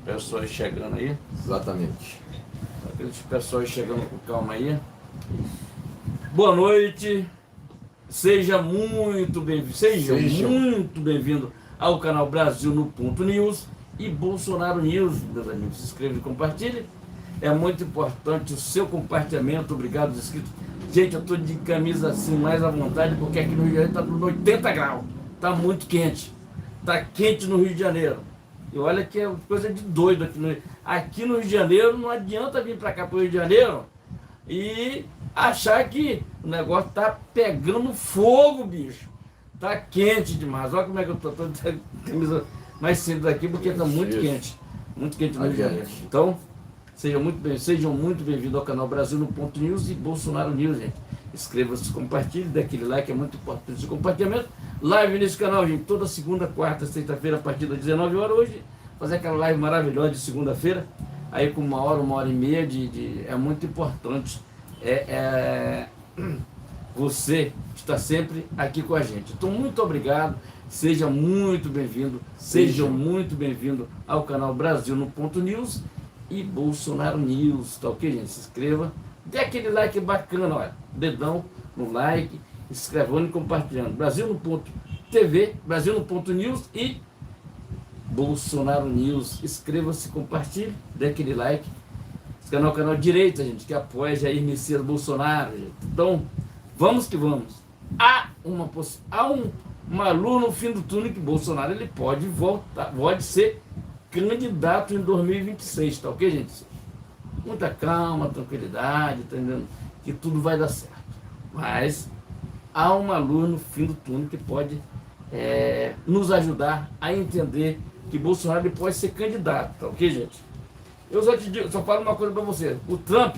Pessoas chegando aí. Exatamente. Aqueles pessoas chegando com calma aí. Boa noite. Seja muito bem-vindo. Seja muito bem-vindo ao canal Brasil no Ponto News e Bolsonaro News, meus amigos. Se inscreva e compartilhe. É muito importante o seu compartilhamento. Obrigado, inscritos. Gente, eu estou de camisa assim mais à vontade porque aqui no Rio de Janeiro está nos 80 graus. Está muito quente. Está quente no Rio de Janeiro. E olha que é coisa de doido aqui no Rio de Janeiro. Não adianta vir para cá para o Rio de Janeiro e achar que o negócio tá pegando fogo, bicho. Tá quente demais. Olha como é que eu tô de camisa mais simples aqui porque tá muito quente. Muito quente no Rio de Janeiro. Então, sejam muito bem-vindos ao canal Brasil no Ponto News e Bolsonaro News, gente. Inscreva-se, compartilhe, dê aquele like, é muito importante esse compartilhamento. Live nesse canal, gente, toda segunda, quarta, sexta-feira, a partir das 19 horas. Hoje, fazer aquela live maravilhosa de segunda-feira, aí com uma hora e meia é muito importante. Você está sempre aqui com a gente. Então, muito obrigado, seja muito bem-vindo, sejam muito bem-vindos ao canal Brasil no Ponto News e Bolsonaro News, tá ok, gente? Se inscreva, dê aquele like bacana, olha, dedão no like, se inscrevendo e compartilhando. Brasil no Ponto TV, Brasil no Ponto News e Bolsonaro News. Inscreva-se, compartilhe, dê aquele like. Esse canal é o canal direita, gente, que apoia Jair Messias Bolsonaro, gente. Então, vamos que vamos. Há uma luz no fim do túnel que Bolsonaro ele pode voltar, pode ser candidato em 2026, tá ok, gente? Muita calma, tranquilidade, tá entendendo? Que tudo vai dar certo. Mas há uma luz no fim do túnel que pode nos ajudar a entender que Bolsonaro ele pode ser candidato, tá ok, gente? Eu só falo uma coisa para você. O Trump,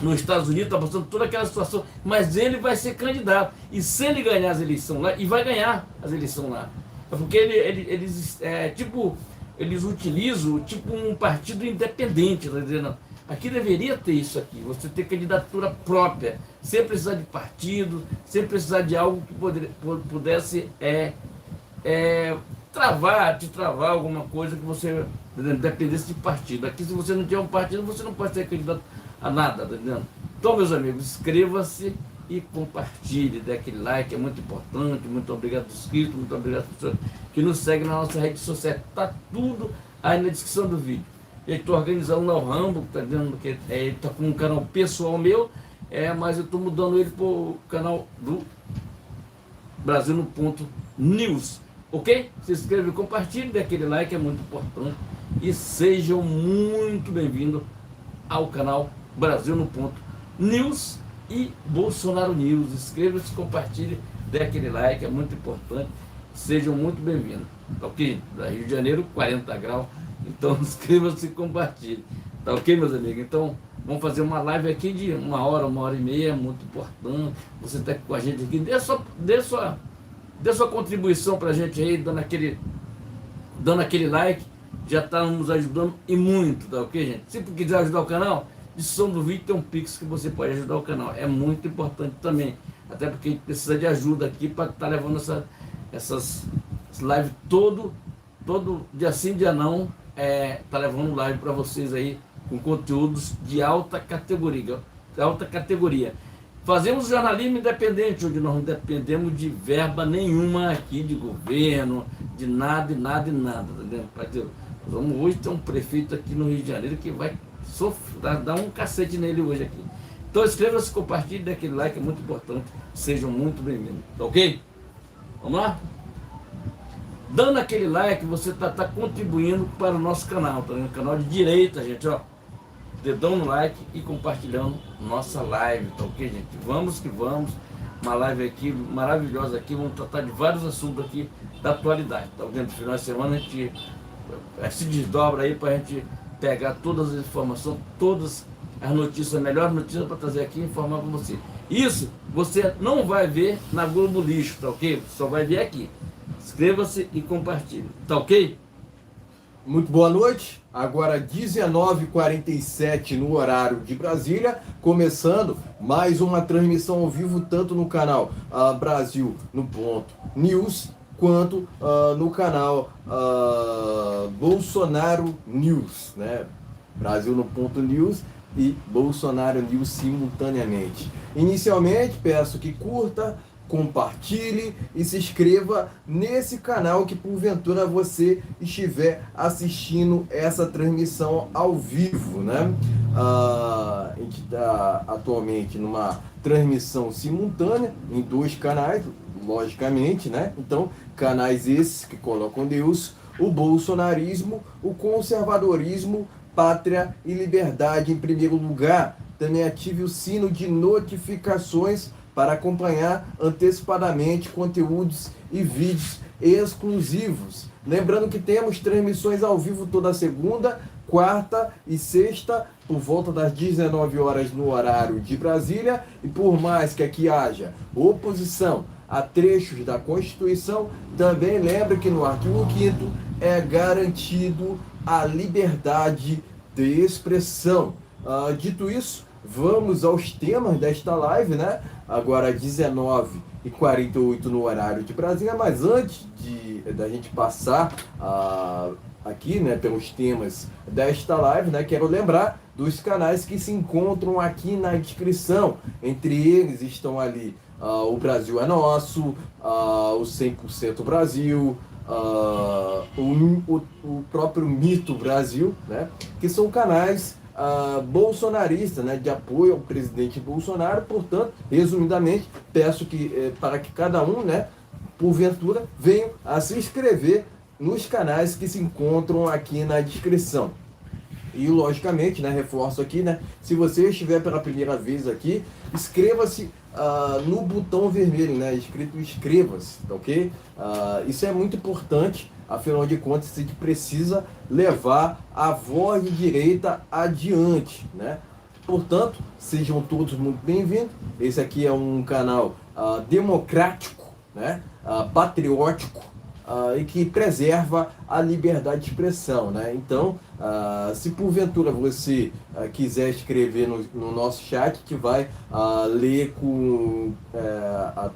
nos Estados Unidos, está passando toda aquela situação, mas ele vai ser candidato. E se ele ganhar as eleições lá, e vai ganhar as eleições lá, é porque eles utilizam tipo um partido independente, tá dizendo? Aqui deveria ter isso aqui, você ter candidatura própria, sem precisar de partido, sem precisar de algo que pudesse te travar alguma coisa que você dependesse de partido. Aqui, se você não tiver um partido, você não pode ser candidato a nada, tá entendendo? Então, meus amigos, inscreva-se e compartilhe, dê aquele like, é muito importante. Muito obrigado aos inscritos, muito obrigado às pessoas que nos seguem na nossa rede social. Tá tudo aí na descrição do vídeo. Eu estou organizando lá o Rambo, tá dizendo que ele está com um canal pessoal meu, mas eu estou mudando ele para o canal do Brasil no Ponto News. Ok? Se inscreva e compartilhe, dê aquele like, é muito importante. E sejam muito bem-vindos ao canal Brasil no Ponto News e Bolsonaro News. Inscreva-se, compartilhe, dê aquele like, é muito importante. Sejam muito bem-vindos. Tá ok? Da Rio de Janeiro, 40 graus. Então inscreva-se e compartilhe. Tá ok, meus amigos? Então vamos fazer uma live aqui de uma hora e meia, muito importante. Você está com a gente aqui. Dê sua contribuição para a gente aí, dando aquele like, já está nos ajudando e muito, tá ok, gente? Se quiser ajudar o canal, descrição do vídeo tem um Pix que você pode ajudar o canal. É muito importante também, até porque a gente precisa de ajuda aqui para estar levando essas lives todo dia sim, dia não, tá levando live para vocês aí com conteúdos de alta categoria. Fazemos jornalismo independente, onde nós não dependemos de verba nenhuma aqui de governo, de nada, tá entendendo? Vamos hoje ter um prefeito aqui no Rio de Janeiro que vai dar um cacete nele hoje aqui. Então inscreva-se, compartilhe, dê aquele like, é muito importante. Sejam muito bem-vindos, tá ok? Vamos lá? Dando aquele like, você tá contribuindo para o nosso canal, tá vendo? Canal de direita, gente, ó. Dedão no like e compartilhando nossa live, tá ok, gente? Vamos que vamos, uma live aqui maravilhosa aqui, vamos tratar de vários assuntos aqui da atualidade, tá vendo? No final de semana a gente se desdobra aí pra gente pegar todas as informações, todas as notícias, melhores notícias para trazer aqui e informar para você. Isso você não vai ver na Globo Lixo, tá ok? Só vai ver aqui. Inscreva-se e compartilhe, tá ok? Muito boa noite, agora 19h47 no horário de Brasília, começando mais uma transmissão ao vivo, tanto no canal Brasil no Ponto News quanto no canal Bolsonaro News, né? Brasil no ponto news e Bolsonaro News simultaneamente. Inicialmente, peço que curta, compartilhe e se inscreva nesse canal que porventura você estiver assistindo essa transmissão ao vivo, né? A gente está atualmente numa transmissão simultânea em 2 canais, logicamente, né? Então, canais esses que colocam Deus, o bolsonarismo, o conservadorismo, pátria e liberdade em primeiro lugar. Também ative o sino de notificações para acompanhar antecipadamente conteúdos e vídeos exclusivos. Lembrando que temos transmissões ao vivo toda segunda, quarta e sexta, por volta das 19 horas no horário de Brasília, e por mais que aqui haja oposição a trechos da Constituição, também lembre que no artigo 5º é garantido a liberdade de expressão. Dito isso, vamos aos temas desta live, né? Agora 19h48 no horário de Brasília, mas antes da gente passar aqui, né, pelos temas desta live, né, quero lembrar dos canais que se encontram aqui na descrição. Entre eles estão ali o Brasil é Nosso, o 100% Brasil, o próprio Mito Brasil, né, que são canais bolsonarista, né, de apoio ao presidente Bolsonaro. Portanto, resumidamente, peço que para que cada um, né, porventura, venha a se inscrever nos canais que se encontram aqui na descrição. E logicamente, né, reforço aqui, né, se você estiver pela primeira vez aqui, inscreva-se no botão vermelho, né, escrito inscreva-se, tá ok? Isso é muito importante. Afinal de contas, a gente precisa levar a voz de direita adiante, né? Portanto, sejam todos muito bem-vindos. Esse aqui é um canal democrático, né? Patriótico, e que preserva a liberdade de expressão, né? Então, se porventura você quiser escrever no nosso chat, que vai ler com a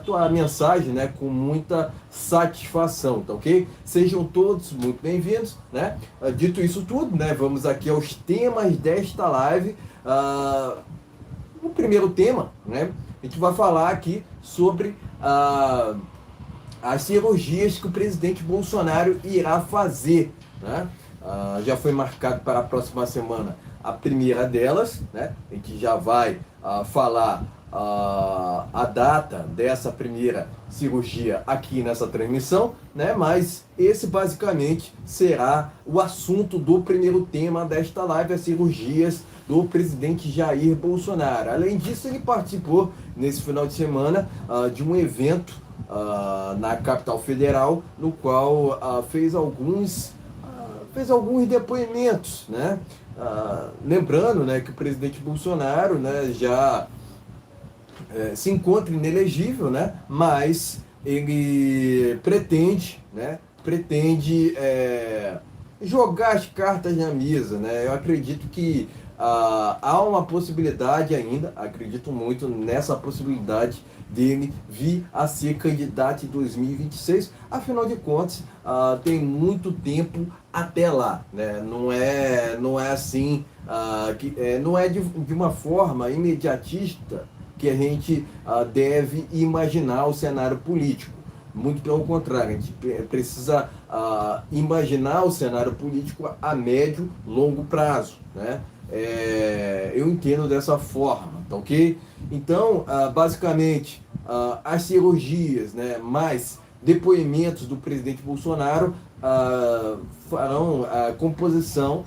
tua mensagem, né, com muita satisfação, tá ok? Sejam todos muito bem-vindos, né? Dito isso tudo, né, vamos aqui aos temas desta live. O primeiro tema, né, a gente vai falar aqui sobre as cirurgias que o presidente Bolsonaro irá fazer, né? Já foi marcado para a próxima semana a primeira delas, né? A gente já vai falar a data dessa primeira cirurgia aqui nessa transmissão, né? Mas esse basicamente será o assunto do primeiro tema desta live, as cirurgias do presidente Jair Bolsonaro. Além disso, ele participou nesse final de semana de um evento na capital federal, no qual fez alguns depoimentos, né? Lembrando, né, que o presidente Bolsonaro, né, já se encontra inelegível, né, mas ele pretende jogar as cartas na mesa, né? Eu acredito que há uma possibilidade ainda, acredito muito nessa possibilidade dele vir a ser candidato em 2026. Afinal de contas, tem muito tempo até lá, né? Não é assim, não é de uma forma imediatista que a gente deve imaginar o cenário político. Muito pelo contrário, a gente precisa imaginar o cenário político a médio, longo prazo, né? Eu entendo dessa forma, tá ok? Então, basicamente, as cirurgias, né, mais depoimentos do presidente Bolsonaro farão composições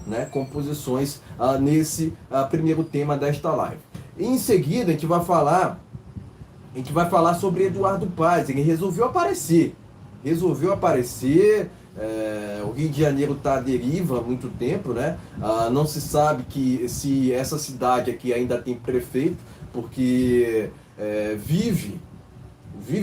nesse primeiro tema desta live. Em seguida, a gente vai falar sobre Eduardo Paes. Ele resolveu aparecer. O Rio de Janeiro está à deriva há muito tempo, né? Não se sabe se essa cidade aqui ainda tem prefeito, porque vive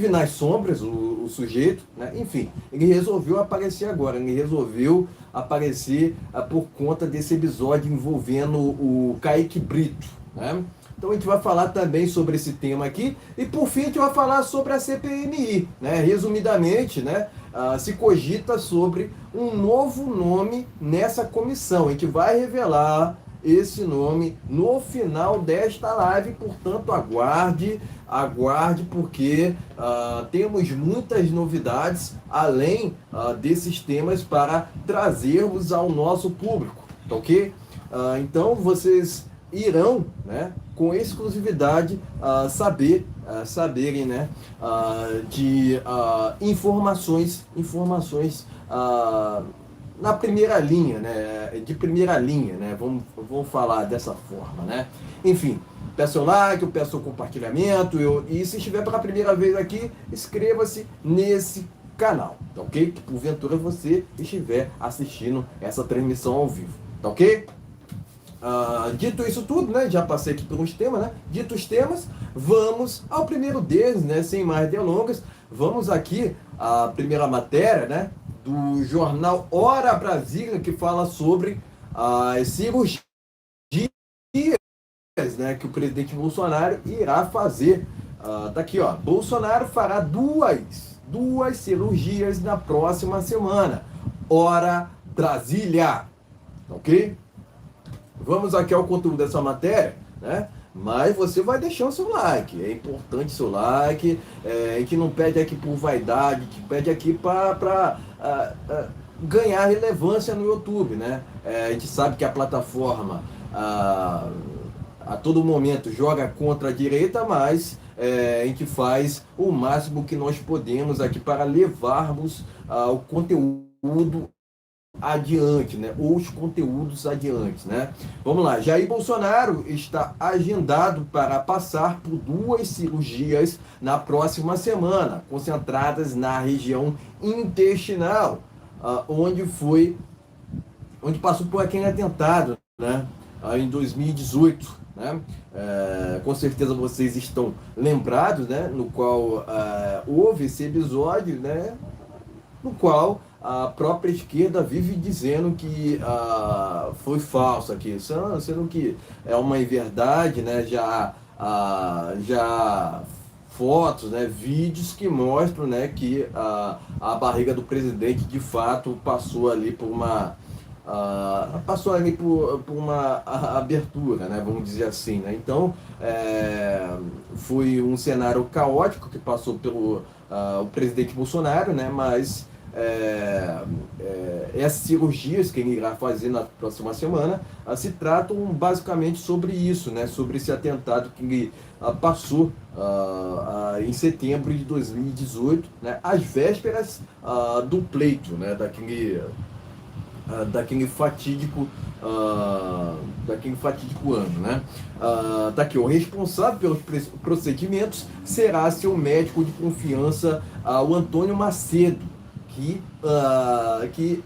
nas sombras o sujeito, né? Enfim, ele resolveu aparecer agora. Ele resolveu aparecer por conta desse episódio envolvendo o Kaique Brito, né? Então a gente vai falar também sobre esse tema aqui. E por fim a gente vai falar sobre a CPMI, né? Resumidamente, né? Se cogita sobre um novo nome nessa comissão. A gente vai revelar esse nome no final desta live, portanto aguarde porque temos muitas novidades além desses temas para trazermos ao nosso público, tá ok? Então vocês irão, né, com exclusividade saberem, né, de informações na primeira linha, né, de primeira linha, né, vamos falar dessa forma, né. Enfim, peço o like, eu peço o compartilhamento, e se estiver pela primeira vez aqui, inscreva-se nesse canal, tá ok? Que porventura você estiver assistindo essa transmissão ao vivo, tá ok? Dito isso tudo, né, já passei aqui por uns temas, né, dito os temas, vamos ao primeiro deles, né, sem mais delongas, vamos aqui à primeira matéria, né, do jornal Hora Brasília, que fala sobre as cirurgias, né, que o presidente Bolsonaro irá fazer. Tá aqui, ó, Bolsonaro fará duas cirurgias na próxima semana. Hora Brasília, ok? Vamos aqui ao conteúdo dessa matéria, né? Mas você vai deixar o seu like, é importante o seu like, que não pede aqui por vaidade, que pede aqui para ganhar relevância no YouTube, né? A gente sabe que a plataforma a todo momento joga contra a direita, mas a gente faz o máximo que nós podemos aqui para levarmos o conteúdo adiante, né? Os conteúdos adiante, né? Vamos lá, Jair Bolsonaro está agendado para passar por 2 cirurgias na próxima semana, concentradas na região intestinal, onde passou por aquele atentado, né? Em 2018, né? Com certeza vocês estão lembrados, né? No qual houve esse episódio, né? No qual a própria esquerda vive dizendo que foi falso aqui, sendo que é uma inverdade, né? Já fotos, né? Vídeos que mostram, né? Que a barriga do presidente de fato passou ali por uma abertura, né? Vamos dizer assim, né? Então foi um cenário caótico que passou pelo o presidente Bolsonaro, né? Mas essas cirurgias que ele irá fazer na próxima semana se tratam basicamente sobre isso, né? Sobre esse atentado que ele passou em setembro de 2018, né? Às vésperas do pleito, né? Daquele fatídico ano, né? Tá aqui, o responsável pelos procedimentos será seu médico de confiança, o Antônio Macedo, que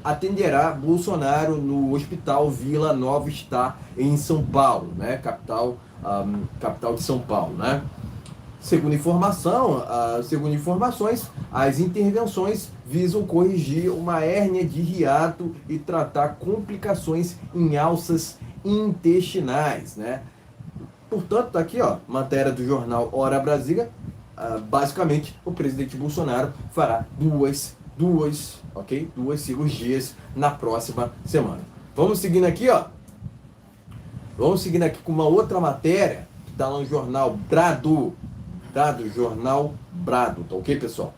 atenderá Bolsonaro no Hospital Vila Nova Star em São Paulo, né? Capital de São Paulo, né? Segundo informações, as intervenções visam corrigir uma hérnia de hiato e tratar complicações em alças intestinais, né? Portanto, tá aqui, ó, matéria do jornal Hora Brasília. Basicamente, o presidente Bolsonaro fará duas cirurgias na próxima semana. Vamos seguindo aqui, ó. Vamos seguindo aqui com uma outra matéria que está lá no jornal Jornal Brado, tá ok, pessoal?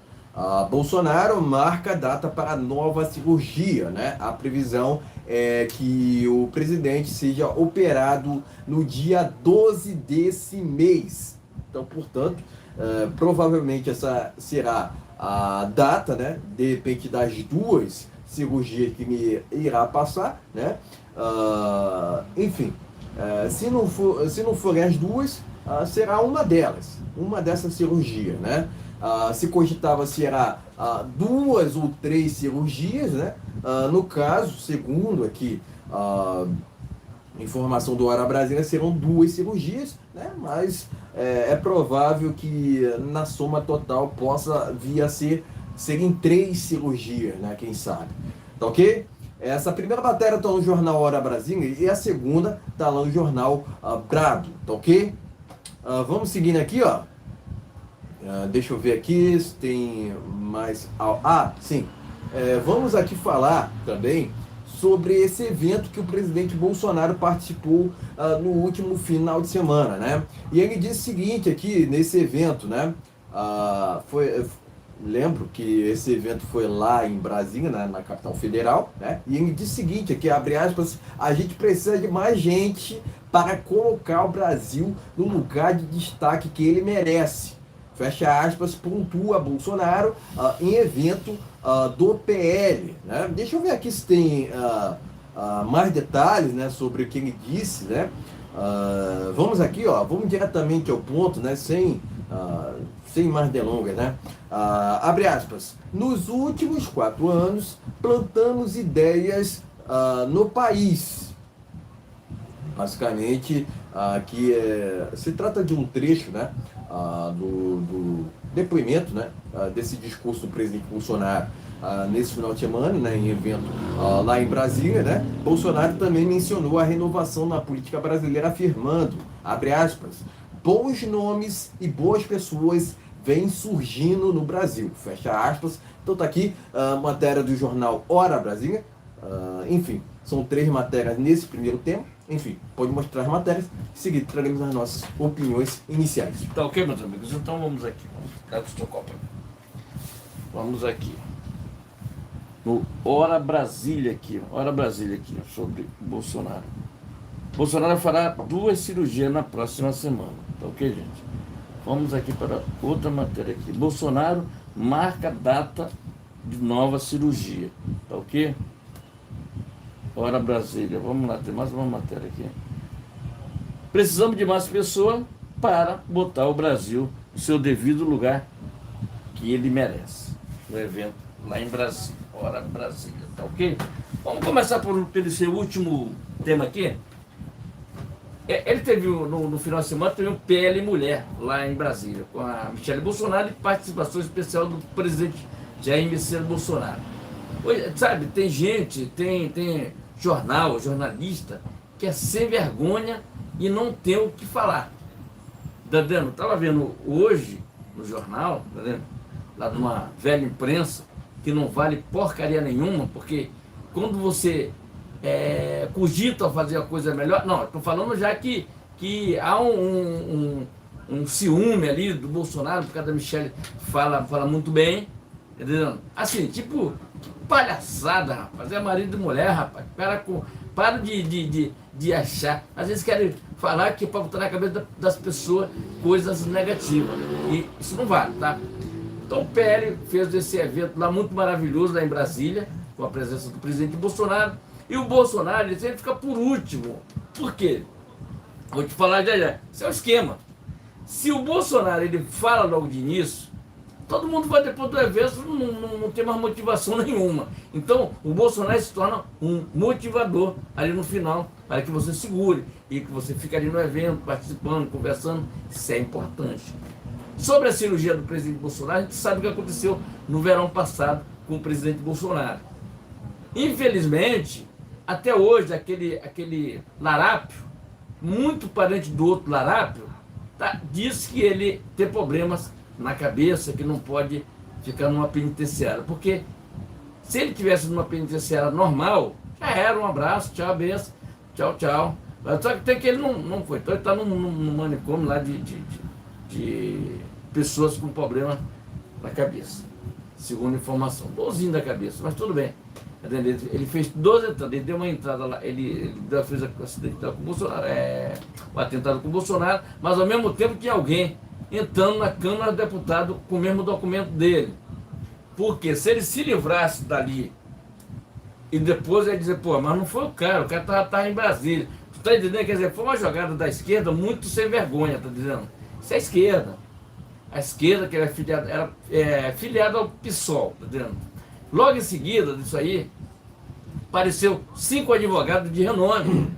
Bolsonaro marca data para nova cirurgia, né? A previsão é que o presidente seja operado no dia 12 desse mês. Então, portanto, provavelmente essa será a data, né? De repente, das 2 cirurgias que me irá passar, né? Enfim, se não forem as 2, será uma dessas cirurgias, né? Se cogitava se era 2 ou 3 cirurgias, né? No caso, segundo aqui informação do Hora Brasília, serão 2 cirurgias, né? Mas é provável que na soma total possa vir a serem 3 cirurgias, né? Quem sabe, tá ok? Essa primeira matéria está no jornal Hora Brasília e a segunda está lá no jornal Brado, tá ok? Vamos seguindo aqui, ó. Deixa eu ver aqui se tem mais... sim. Vamos aqui falar também sobre esse evento que o presidente Bolsonaro participou no último final de semana, né? E ele disse o seguinte aqui, nesse evento, né? Lembro que esse evento foi lá em Brasília, na capital federal, né? E ele disse o seguinte aqui, abre aspas, a gente precisa de mais gente para colocar o Brasil no lugar de destaque que ele merece. Fecha aspas, pontua Bolsonaro em evento do PL. Né? Deixa eu ver aqui se tem mais detalhes, né, sobre o que ele disse. Né? Vamos aqui, ó, vamos diretamente ao ponto, né, sem mais delongas. Né? Abre aspas. Nos últimos 4 anos, plantamos ideias no país. Basicamente, aqui se trata de um trecho, né, do depoimento, né, desse discurso do presidente Bolsonaro nesse final de semana, né, em evento lá em Brasília. Né. Bolsonaro também mencionou a renovação na política brasileira, afirmando, abre aspas, bons nomes e boas pessoas vêm surgindo no Brasil, fecha aspas. Então tá aqui a matéria do jornal Hora Brasília. Enfim, são 3 matérias nesse primeiro tema. Enfim, pode mostrar as matérias. Em seguida, traremos as nossas opiniões iniciais. Tá ok, meus amigos? Então vamos aqui. Vamos aqui. No Hora Brasília aqui. Hora Brasília aqui, sobre Bolsonaro. Bolsonaro fará 2 cirurgias na próxima semana. Tá ok, gente? Vamos aqui para outra matéria aqui. Bolsonaro marca data de nova cirurgia. Tá ok? Hora Brasília, vamos lá, tem mais uma matéria aqui. Precisamos de mais pessoas para botar o Brasil no seu devido lugar que ele merece. No evento lá em Brasília, Hora Brasília, tá ok? Vamos começar por esse último tema aqui. Ele teve, no final de semana, teve um PL Mulher lá em Brasília, com a Michele Bolsonaro e participação especial do presidente Jair Messias Bolsonaro. Sabe, tem gente, tem jornalista, que é sem vergonha e não tem o que falar. Tá vendo? Estava vendo hoje no jornal, tá vendo? Lá de uma velha imprensa, que não vale porcaria nenhuma, porque quando você cogita fazer a coisa melhor, não, estou falando já que há um ciúme ali do Bolsonaro, por causa da Michele fala muito bem, entendeu? Assim, tipo, que palhaçada, rapaz, é marido e mulher, rapaz, para de achar, às vezes querem falar que é para botar na cabeça das pessoas coisas negativas, e isso não vale, tá? Então o PL fez esse evento lá muito maravilhoso, lá em Brasília, com a presença do presidente Bolsonaro, e o Bolsonaro, ele sempre fica por último. Por quê? Vou te falar já. Isso é um esquema. Se o Bolsonaro, ele fala logo de início, todo mundo vai depois do evento, não tem mais motivação nenhuma. Então, o Bolsonaro se torna um motivador ali no final, para que você segure e que você fique ali no evento, participando, conversando. Isso é importante. Sobre a cirurgia do presidente Bolsonaro, a gente sabe o que aconteceu no verão passado com o presidente Bolsonaro. Infelizmente, até hoje, aquele larápio, muito parente do outro larápio, diz que ele tem problemas na cabeça, que não pode ficar numa penitenciária. Porque se ele tivesse numa penitenciária normal, já era um abraço, tchau, benção, tchau, tchau. Só que tem que ele não foi. Então ele está num manicômio lá de pessoas com problema na cabeça, segundo informação. Bonzinho da cabeça, mas tudo bem. Ele fez 12 entradas, ele deu uma entrada lá, ele fez o acidente com o Bolsonaro, o atentado com o Bolsonaro, mas ao mesmo tempo tinha alguém entrando na Câmara dos Deputados com o mesmo documento dele. Porque se ele se livrasse dali e depois ele dizer, pô, mas não foi o cara estava em Brasília. Tu tá entendendo? Quer dizer, foi uma jogada da esquerda muito sem vergonha, tá dizendo? Isso é a esquerda. A esquerda, que era filiada ao PSOL, tá dizendo? Logo em seguida disso aí, apareceu 5 advogados de renome.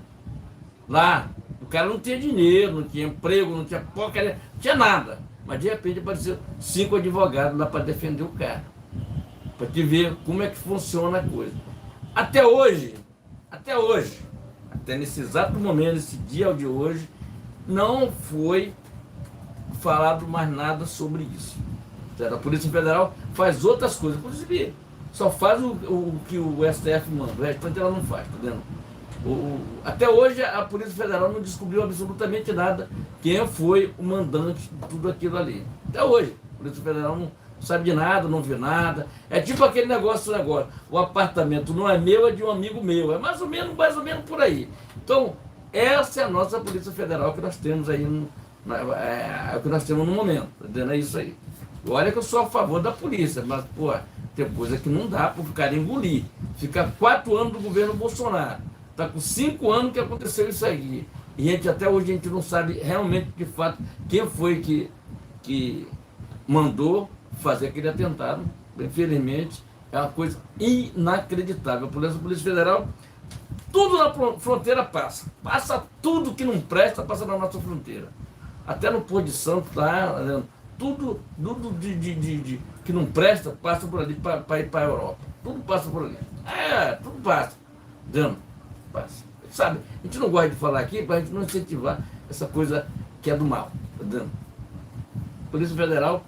Lá, o cara não tinha dinheiro, não tinha emprego, não tinha porcaria, não tinha nada. Mas de repente apareceu 5 advogados lá para defender o cara. Para te ver como é que funciona a coisa. Até hoje, até nesse exato momento, nesse dia de hoje, não foi falado mais nada sobre isso. Certo? A Polícia Federal faz outras coisas, inclusive só faz o que o STF manda, o restante ela não faz, tá vendo? Até hoje a Polícia Federal não descobriu absolutamente nada quem foi o mandante de tudo aquilo ali. Até hoje, a Polícia Federal não sabe de nada, não vê nada. É tipo aquele negócio agora, o apartamento não é meu, é de um amigo meu. É mais ou menos por aí. Então, essa é a nossa Polícia Federal que nós temos aí, é o que nós temos no momento, tá vendo? É isso aí. Olha que eu sou a favor da polícia, mas, pô, tem coisa que não dá para o cara engolir. Fica 4 anos do governo Bolsonaro. Está com 5 anos que aconteceu isso aí. E até hoje a gente não sabe realmente, de fato, quem foi que mandou fazer aquele atentado. Infelizmente, é uma coisa inacreditável. A Polícia Federal, tudo na fronteira passa. Passa tudo que não presta, passa na nossa fronteira. Até no Porto de Santo, tá? Tudo que não presta, passa por ali para ir para a Europa. Tudo passa por ali. Tudo passa. Entendeu? Passa. Sabe, a gente não gosta de falar aqui para a gente não incentivar essa coisa que é do mal. Tá vendo? Polícia Federal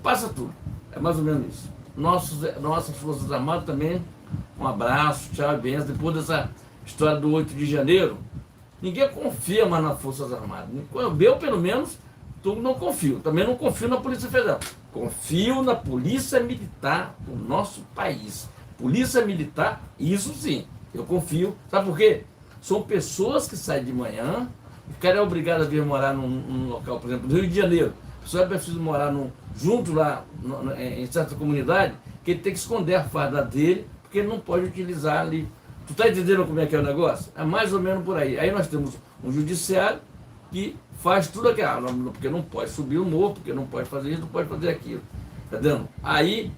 passa tudo. É mais ou menos isso. Nossas Forças Armadas também, um abraço, tchau e benção. Depois dessa história do 8 de janeiro, ninguém confia mais nas Forças Armadas. Eu, pelo menos, não confio. Também não confio na Polícia Federal. Confio na Polícia Militar do nosso país. Polícia Militar, isso sim, eu confio. Sabe por quê? São pessoas que saem de manhã, o cara é obrigado a vir morar num local, por exemplo, no Rio de Janeiro. A pessoa é preciso morar junto lá em certa comunidade, que ele tem que esconder a farda dele, porque ele não pode utilizar ali. Tu tá entendendo como é que é o negócio? É mais ou menos por aí. Aí nós temos um judiciário que faz tudo aquilo, porque não pode subir o morro, porque não pode fazer isso, não pode fazer aquilo. Tá vendo? Aí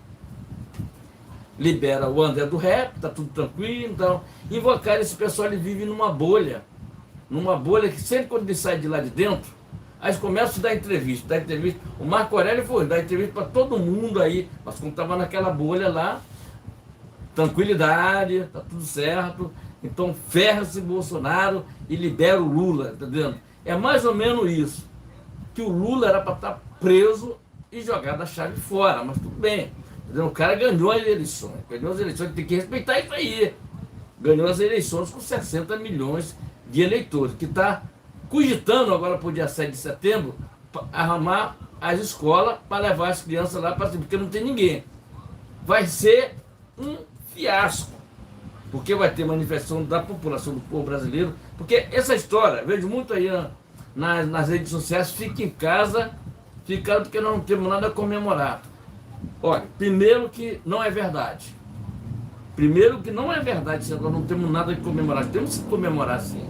libera o André do rap, tá tudo tranquilo, então invocar esse pessoal, ele vive numa bolha que sempre quando ele sai de lá de dentro, aí eles começam a dar entrevista, o Marco Aurélio foi dar entrevista para todo mundo aí, mas como estava naquela bolha lá, tranquilidade, tá tudo certo, então ferra-se Bolsonaro e libera o Lula, tá vendo? É mais ou menos isso, que o Lula era para estar preso e jogado a chave fora, mas tudo bem. O cara ganhou as eleições, tem que respeitar isso aí. Ganhou as eleições com 60 milhões de eleitores, que está cogitando agora para o dia 7 de setembro arrumar as escolas para levar as crianças lá para cima, porque não tem ninguém. Vai ser um fiasco, porque vai ter manifestação da população, do povo brasileiro, porque essa história, vejo muito aí nas redes sociais, fica em casa, porque nós não temos nada a comemorar. Olha, primeiro que não é verdade. Nós não temos nada a comemorar. Temos que comemorar sim.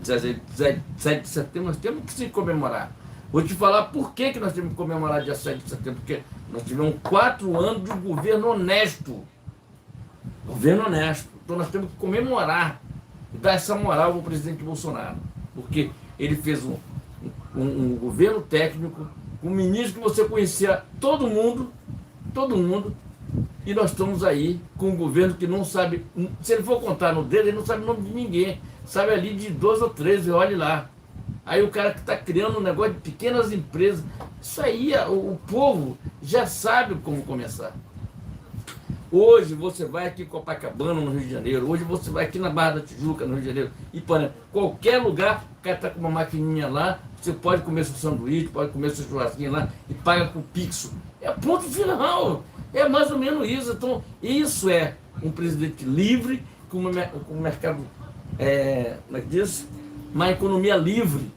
7 de setembro nós temos que se comemorar. Vou te falar por que nós temos que comemorar dia 7 de setembro. Porque nós tivemos 4 anos de um governo honesto. Então nós temos que comemorar e dar essa moral ao presidente Bolsonaro. Porque ele fez um governo técnico, um ministro que você conhecia todo mundo, e nós estamos aí com um governo que não sabe, se ele for contar no dedo, ele não sabe o nome de ninguém, sabe ali de 12 ou 13, olhe lá. Aí o cara que está criando um negócio de pequenas empresas, isso aí o povo já sabe como começar. Hoje você vai aqui em Copacabana, no Rio de Janeiro, hoje você vai aqui na Barra da Tijuca, no Rio de Janeiro, Ipanema, qualquer lugar, o cara está com uma maquininha lá, você pode comer seu sanduíche, pode comer seu churrasquinho lá e paga com Pix. É ponto final. É mais ou menos isso. Então, isso é um presidente livre, com um mercado, como é que diz? Uma economia livre,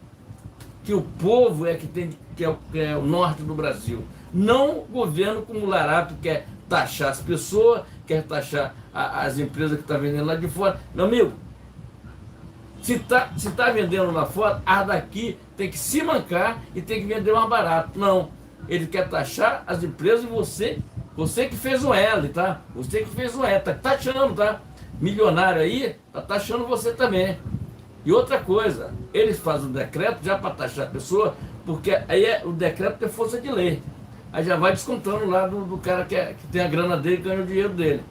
que o povo é que tem, que é o norte do Brasil. Não o governo como o Larápio quer taxar as pessoas, quer taxar as empresas que estão vendendo lá de fora. Meu amigo, se tá vendendo lá fora, as daqui tem que se mancar e tem que vender mais barato. Não, ele quer taxar as empresas e você que fez um L, tá? Você que fez um L, tá taxando, tá? Milionário aí, tá taxando você também. E outra coisa, eles fazem um decreto já para taxar a pessoa, porque aí o decreto tem força de lei. Aí já vai descontando lá do cara que tem a grana dele e ganha o dinheiro dele.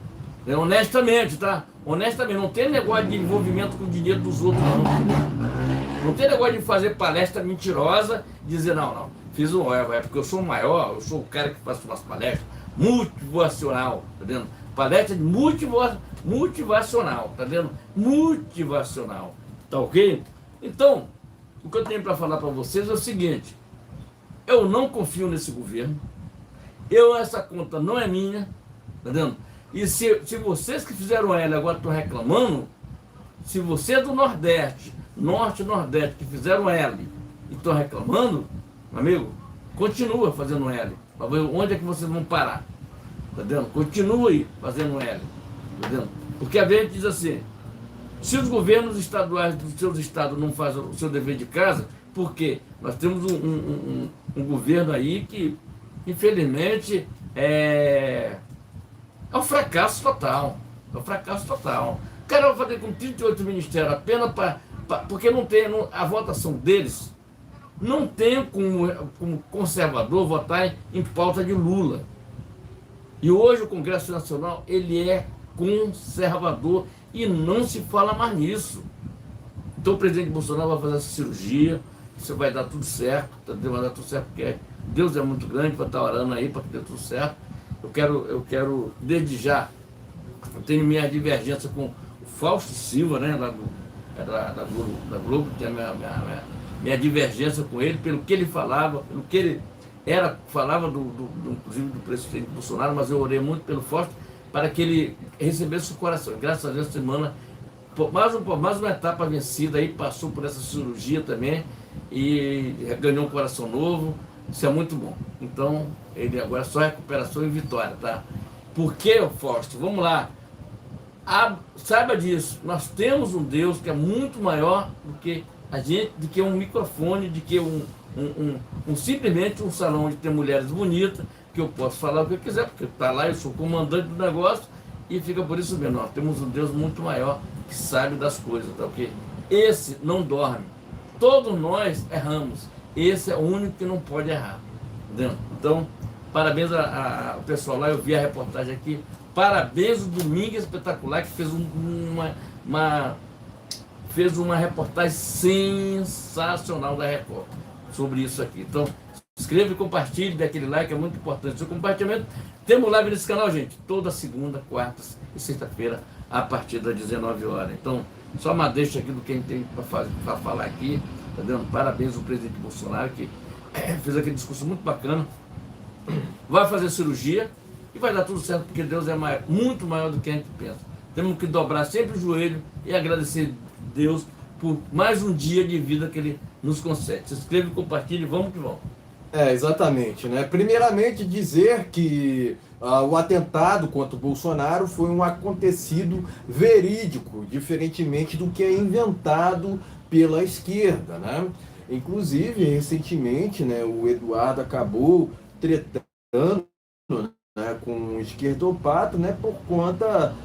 Honestamente, tá? Honestamente, não tem negócio de envolvimento com o dinheiro dos outros, não. Não tem negócio de fazer palestra mentirosa e dizer, não, fiz um é porque eu sou o maior, eu sou o cara que faço umas palestras motivacional, tá vendo? Palestra de motivacional, tá vendo? Motivacional, tá ok? Então, o que eu tenho para falar para vocês é o seguinte: eu não confio nesse governo, essa conta não é minha, tá vendo? E se vocês que fizeram ela agora estão reclamando, se você é do Nordeste, Norte e Nordeste, que fizeram L e estão reclamando, meu amigo, continua fazendo L, para ver onde é que vocês vão parar, tá vendo? Continue fazendo L, tá vendo? Porque a gente diz assim, se os governos estaduais dos seus estados não fazem o seu dever de casa, porque nós temos um governo aí que, infelizmente, é um fracasso total. É um fracasso total. O cara vai fazer com 38 ministérios apenas porque não tem a votação deles, não tem como conservador votar em pauta de Lula. E hoje o Congresso Nacional, ele é conservador e não se fala mais nisso. Então o presidente Bolsonaro vai fazer essa cirurgia, isso vai dar tudo certo, vai dar tudo certo, porque Deus é muito grande para estar orando aí para que dê tudo certo. Eu quero, desde já, eu tenho minha divergência com o Fausto Silva, né, lá da Globo, que é minha divergência com ele, pelo que ele falava, pelo que ele falava inclusive do presidente Bolsonaro, mas eu orei muito pelo Fausto para que ele recebesse o coração. Graças a Deus, semana, mais uma etapa vencida, aí passou por essa cirurgia também e ganhou um coração novo. Isso é muito bom. Então, ele agora é só recuperação e vitória, tá? Por que, Fausto? Vamos lá. Saiba disso, nós temos um Deus que é muito maior do que a gente, do que um microfone, de que simplesmente um salão de ter mulheres bonitas, que eu posso falar o que eu quiser, porque está lá, eu sou comandante do negócio, e fica por isso mesmo. Nós temos um Deus muito maior que sabe das coisas, tá ok? Esse não dorme. Todos nós erramos. Esse é o único que não pode errar. Entendeu? Então, parabéns ao pessoal lá, eu vi a reportagem aqui. Parabéns o Domingo Espetacular, que fez uma reportagem sensacional da Record sobre isso aqui. Então, se inscreva e compartilhe, dê aquele like, é muito importante. Seu compartilhamento. Temos live nesse canal, gente, toda segunda, quarta e sexta-feira, a partir das 19 horas. Então, só uma deixa aqui do que a gente tem para falar aqui. Tá dando? Parabéns ao presidente Bolsonaro, que fez aquele discurso muito bacana. Vai fazer cirurgia e vai dar tudo certo, porque Deus é muito maior do que a gente pensa. Temos que dobrar sempre o joelho e agradecer a Deus por mais um dia de vida que Ele nos concede. Se inscreva e compartilhe, vamos que vamos. Exatamente, né? Primeiramente dizer que o atentado contra o Bolsonaro foi um acontecido verídico, diferentemente do que é inventado pela esquerda, né? Inclusive, recentemente, né, o Eduardo acabou tretando, né, com um esquerdopata, né, por conta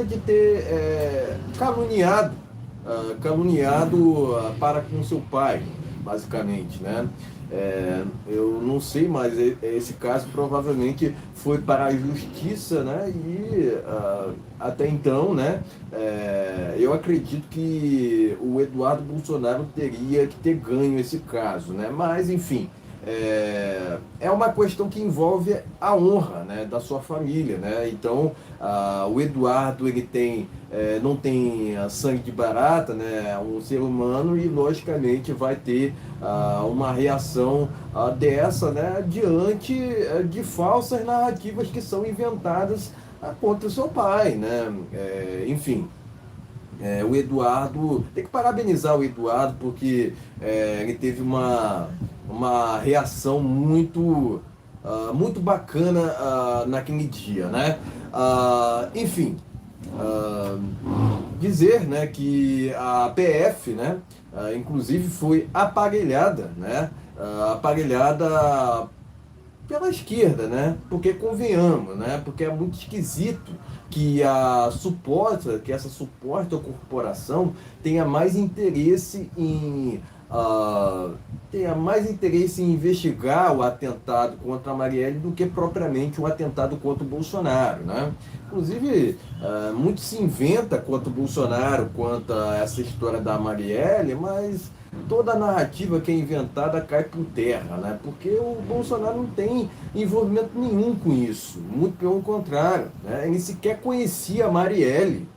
de ter caluniado para com seu pai, basicamente, né? Eu não sei, mas esse caso provavelmente foi para a justiça, né? E até então, né? Eu acredito que o Eduardo Bolsonaro teria que ter ganho esse caso, né? Mas, enfim, é uma questão que envolve a honra, né, da sua família, né? Então, o Eduardo, ele não tem sangue de barata, né? Um ser humano, e logicamente vai ter uma reação dessa, né, diante de falsas narrativas que são inventadas contra o seu pai, né? Enfim. O Eduardo, tem que parabenizar o Eduardo, porque ele teve uma reação muito bacana naquele dia, né? Enfim, dizer, né, que a PF, né, inclusive foi aparelhada, né? Aparelhada pela esquerda, né? Porque convenhamos, né? Porque é muito esquisito que essa suposta corporação tenha mais interesse em tenha mais interesse em investigar o atentado contra a Marielle do que propriamente o atentado contra o Bolsonaro, né? Inclusive, muito se inventa contra o Bolsonaro, quanto a essa história da Marielle, mas toda a narrativa que é inventada cai por terra, né? Porque o Bolsonaro não tem envolvimento nenhum com isso, muito pelo contrário, né? Ele sequer conhecia a Marielle.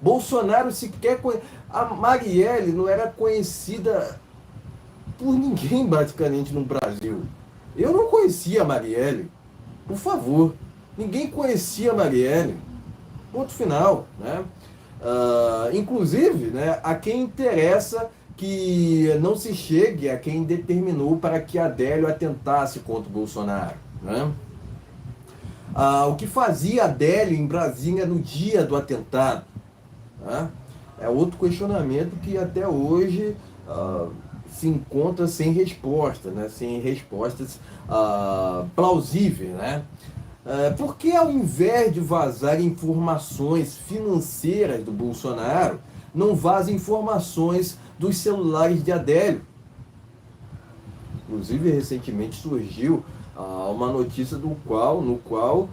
Bolsonaro sequer conhecia. A Marielle não era conhecida por ninguém, basicamente, no Brasil. Eu não conhecia a Marielle, por favor. Ninguém conhecia a Marielle. Ponto final, né? Inclusive, né, a quem interessa que não se chegue a quem determinou para que Adélio atentasse contra o Bolsonaro, né? O que fazia Adélio em Brasília no dia do atentado, né? É outro questionamento que até hoje se encontra sem resposta, né? Sem respostas plausíveis, né? Porque ao invés de vazar informações financeiras do Bolsonaro, não vaza informações dos celulares de Adélio? Inclusive, recentemente surgiu uma notícia no qual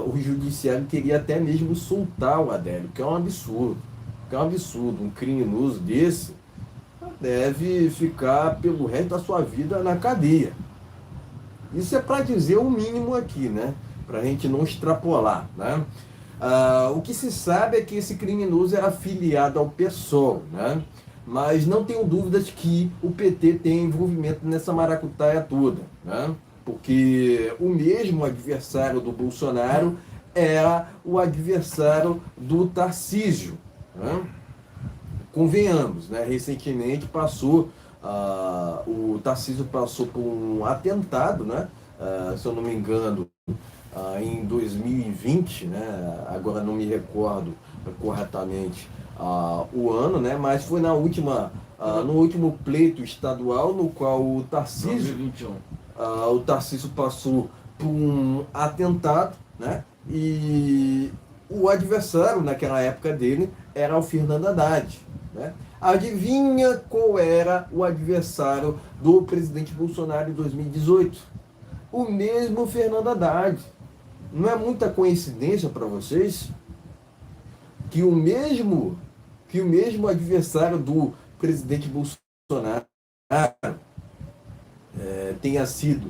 o judiciário queria até mesmo soltar o Adélio, que é um absurdo. Que é um absurdo. Um criminoso desse deve ficar pelo resto da sua vida na cadeia. Isso é para dizer o mínimo aqui, né? Para a gente não extrapolar, né? O que se sabe é que esse criminoso era afiliado ao PSOL, né? Mas não tenho dúvidas que o PT tem envolvimento nessa maracutaia toda, né? Porque o mesmo adversário do Bolsonaro era o adversário do Tarcísio, né? Convenhamos, né? Recentemente o Tarcísio passou por um atentado, né? Se eu não me engano, em 2020, né? Agora não me recordo corretamente o ano, né? Mas foi no último pleito estadual no qual o Tarcísio, 2021. O Tarcísio passou por um atentado, né? E o adversário naquela época dele era o Fernando Haddad, né? Adivinha qual era o adversário do presidente Bolsonaro em 2018? O mesmo Fernando Haddad. Não é muita coincidência para vocês que o mesmo adversário do presidente Bolsonaro tenha sido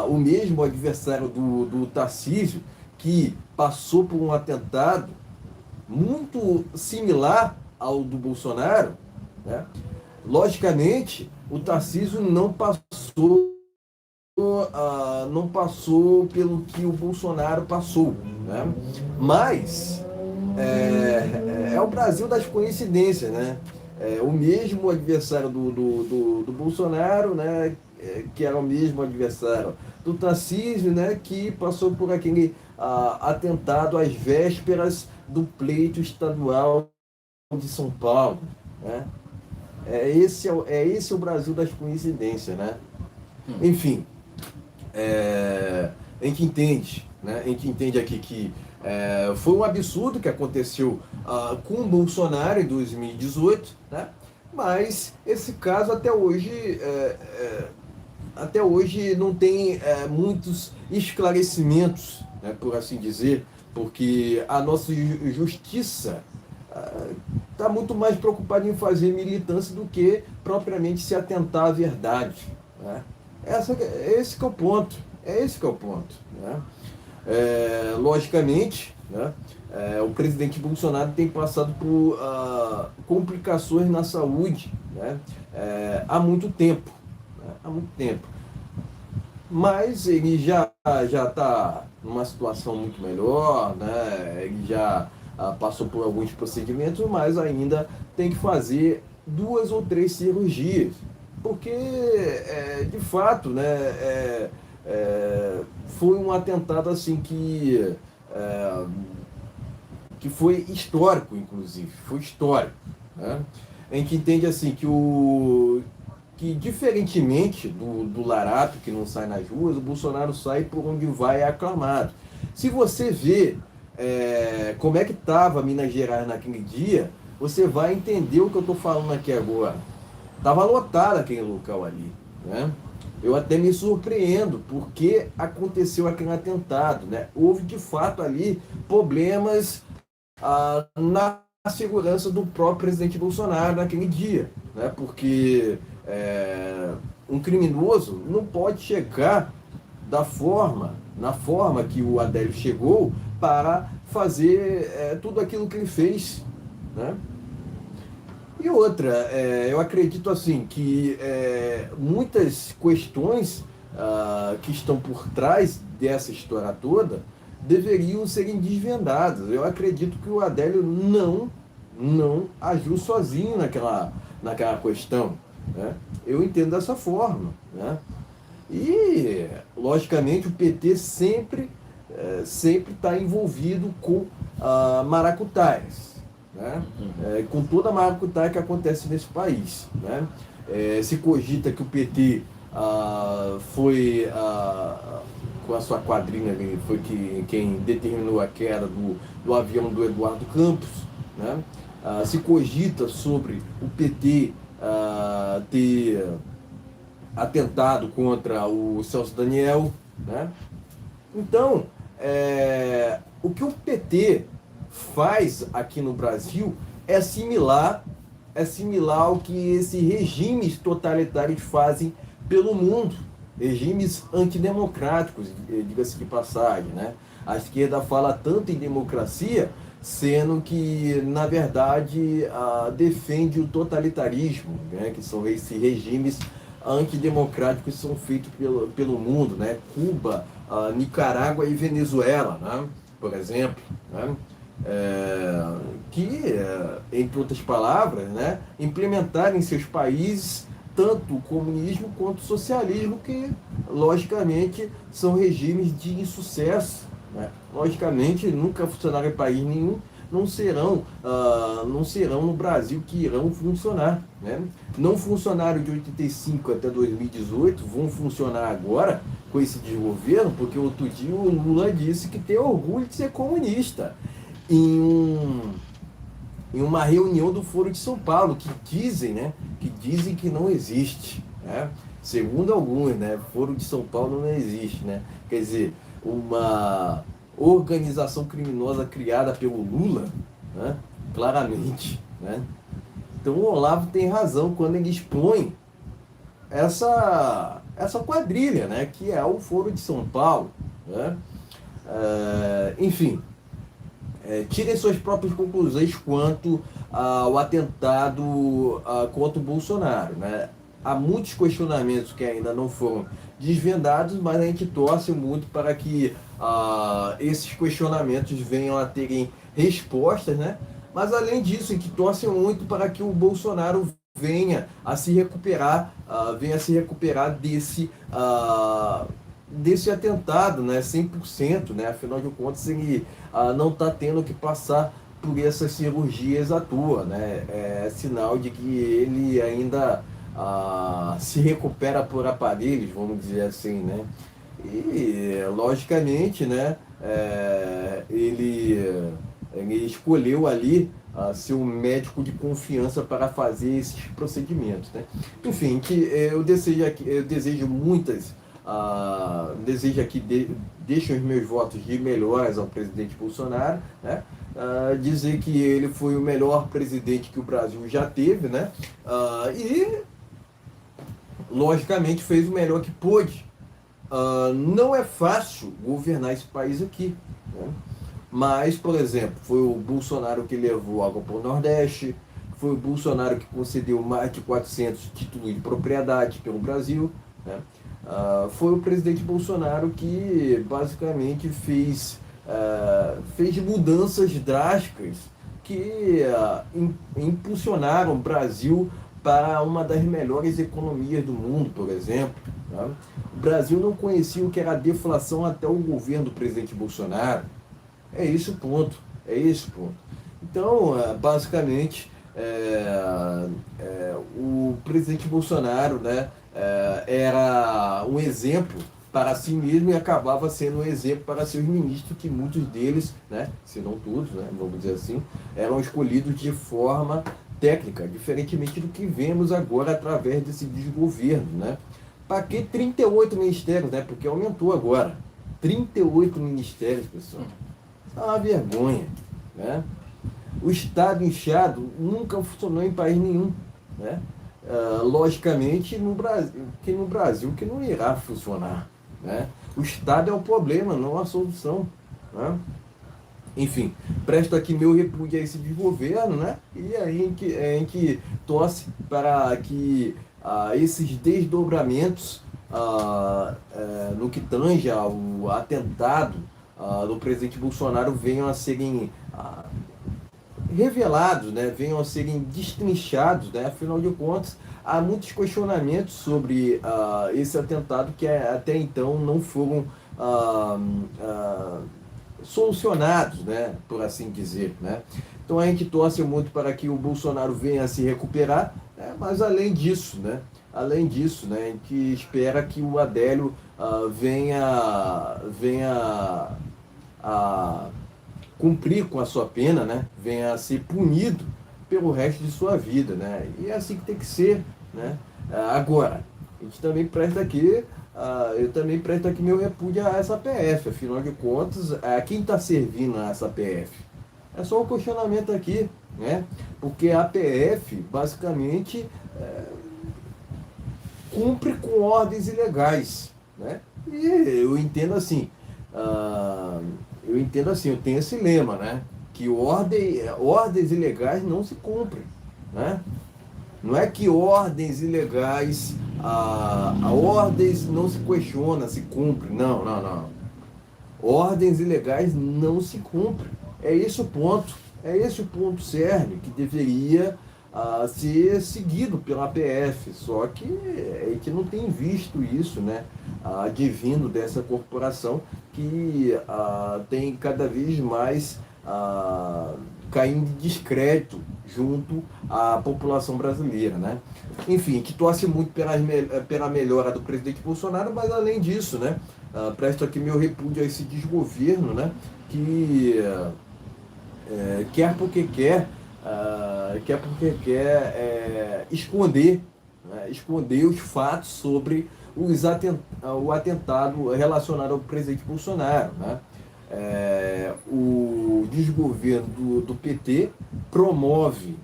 o mesmo adversário do Tarcísio, que passou por um atentado muito similar ao do Bolsonaro, né? Logicamente, o Tarcísio não passou pelo que o Bolsonaro passou, né? Mas é o Brasil das coincidências, né? O mesmo adversário do Bolsonaro, né? Que era o mesmo adversário do Tarcísio, né? Que passou por aquele atentado às vésperas do pleito estadual de São Paulo, né? Esse o Brasil das coincidências, né? Enfim, a gente entende, né? A gente entende aqui que foi um absurdo que aconteceu com o Bolsonaro em 2018, né? Mas esse caso até hoje não tem muitos esclarecimentos, né, por assim dizer, porque a nossa justiça está muito mais preocupada em fazer militância do que propriamente se atentar à verdade, né? Esse que é o ponto. Né? Logicamente, né, o presidente Bolsonaro tem passado por complicações na saúde, né, há muito tempo. Né? Há muito tempo. Mas ele já está numa situação muito melhor, né? Ele já passou por alguns procedimentos, mas ainda tem que fazer 2 ou 3 cirurgias. Porque, de fato, né, foi um atentado assim que foi histórico, inclusive. Foi histórico, né? A gente entende assim que diferentemente do Larato, que não sai nas ruas, o Bolsonaro sai por onde vai é aclamado. Se você vê como é que estava Minas Gerais naquele dia, você vai entender o que eu estou falando aqui agora. Estava lotado aquele local ali, né? Eu até me surpreendo porque aconteceu aquele atentado, né? Houve de fato ali problemas na segurança do próprio presidente Bolsonaro naquele dia, né? Porque um criminoso não pode chegar na forma que o Adélio chegou para fazer tudo aquilo que ele fez, né? E outra, eu acredito assim que muitas questões que estão por trás dessa história toda deveriam serem desvendadas. Eu acredito que o Adélio não agiu sozinho naquela questão, né? Eu entendo dessa forma, né? E, logicamente, o PT sempre está envolvido com maracutaias, né? Com toda a maracutaia que acontece nesse país, né? Se cogita que o PT foi, com a sua quadrilha, foi quem determinou a queda do avião do Eduardo Campos, né? Se cogita sobre o PT ter atentado contra o Celso Daniel, né? Então, o que o PT faz aqui no Brasil é similar ao que esses regimes totalitários fazem pelo mundo, regimes antidemocráticos, diga-se de passagem, né? A esquerda fala tanto em democracia, sendo que, na verdade, defende o totalitarismo, né? Que são esses regimes antidemocráticos que são feitos pelo mundo, né? Cuba, Nicarágua e Venezuela, né? Por exemplo, né? Entre outras palavras, né? Implementarem em seus países tanto o comunismo quanto o socialismo, que, logicamente, são regimes de insucesso, né? Logicamente, nunca funcionaram em país nenhum, não serão no Brasil que irão funcionar, né? Não funcionaram de 85 até 2018, vão funcionar agora com esse desgoverno, porque outro dia o Lula disse que tem orgulho de ser comunista em uma reunião do Foro de São Paulo, que dizem que não existe, né? Segundo alguns, né? Foro de São Paulo não existe, né? Quer dizer, uma organização criminosa criada pelo Lula, né? Claramente, né? Então o Olavo tem razão quando ele expõe essa quadrilha, né? Que é o Foro de São Paulo, né? Enfim, tirem suas próprias conclusões quanto ao atentado contra o Bolsonaro, né? Há muitos questionamentos que ainda não foram desvendados, mas a gente torce muito para que esses questionamentos venham a terem respostas, né? Mas além disso, a gente torce muito para que o Bolsonaro venha a se recuperar desse atentado, né? 100%, né? Afinal de contas, ele não está tendo que passar por essas cirurgias à toa, né? É sinal de que ele ainda se recupera por aparelhos, vamos dizer assim, né? E, logicamente, né? Ele escolheu ali ser um médico de confiança para fazer esses procedimentos, né? Enfim, eu desejo muitas... desejo aqui, deixo os meus votos de melhoras ao presidente Bolsonaro, né? Dizer que ele foi o melhor presidente que o Brasil já teve, né? E, logicamente, fez o melhor que pôde. Não é fácil governar esse país aqui, né? Mas, por exemplo, foi o Bolsonaro que levou água para o Nordeste, foi o Bolsonaro que concedeu mais de 400 títulos de propriedade pelo Brasil, né? Foi o presidente Bolsonaro que basicamente fez mudanças drásticas que impulsionaram o Brasil para uma das melhores economias do mundo, por exemplo, né? O Brasil não conhecia o que era a deflação até o governo do presidente Bolsonaro. É esse o ponto. Então, basicamente, o presidente Bolsonaro, né, era um exemplo para si mesmo e acabava sendo um exemplo para seus ministros, que muitos deles, né, se não todos, né, vamos dizer assim, eram escolhidos de forma técnica, diferentemente do que vemos agora através desse desgoverno, né? Para que 38 ministérios, né? Porque aumentou agora. 38 ministérios, pessoal. Isso é uma vergonha, né? O Estado inchado nunca funcionou em país nenhum, né? Logicamente, no Brasil que não irá funcionar, né? O Estado é o problema, não a solução, né? Enfim, presto aqui meu repúdio a esse desgoverno, né? E aí a gente torce para que esses desdobramentos no que tange ao atentado do presidente Bolsonaro venham a serem revelados, né? Venham a serem destrinchados, né? Afinal de contas, há muitos questionamentos sobre esse atentado que até então não foram solucionados, né, por assim dizer, né? Então a gente torce muito para que o Bolsonaro venha a se recuperar, né? Mas além disso, né, a gente espera que o Adélio venha a cumprir com a sua pena, né? Venha a ser punido pelo resto de sua vida, né? E é assim que tem que ser, né? Agora, a gente também presta aqui eu também presto aqui meu repúdio a essa PF, afinal de contas, quem está servindo a essa PF? É só um questionamento aqui, né? Porque a PF, basicamente, cumpre com ordens ilegais, né? E eu entendo assim, eu tenho esse lema, né? Que ordens ilegais não se cumprem, né? Não é que ordens ilegais, a ordens não se questiona, se cumpre. Não, não, não. Ordens ilegais não se cumprem. É esse o ponto. É esse o ponto cerne que deveria ser seguido pela PF. Só que a gente não tem visto isso, né? Advindo dessa corporação que tem cada vez mais caindo de descrédito junto à população brasileira, né? Enfim, que torce muito pela melhora do presidente Bolsonaro, mas além disso, né? Presto aqui meu repúdio a esse desgoverno, né? Que quer porque quer esconder, né? Esconder os fatos sobre o atentado relacionado ao presidente Bolsonaro, né? O desgoverno do PT promove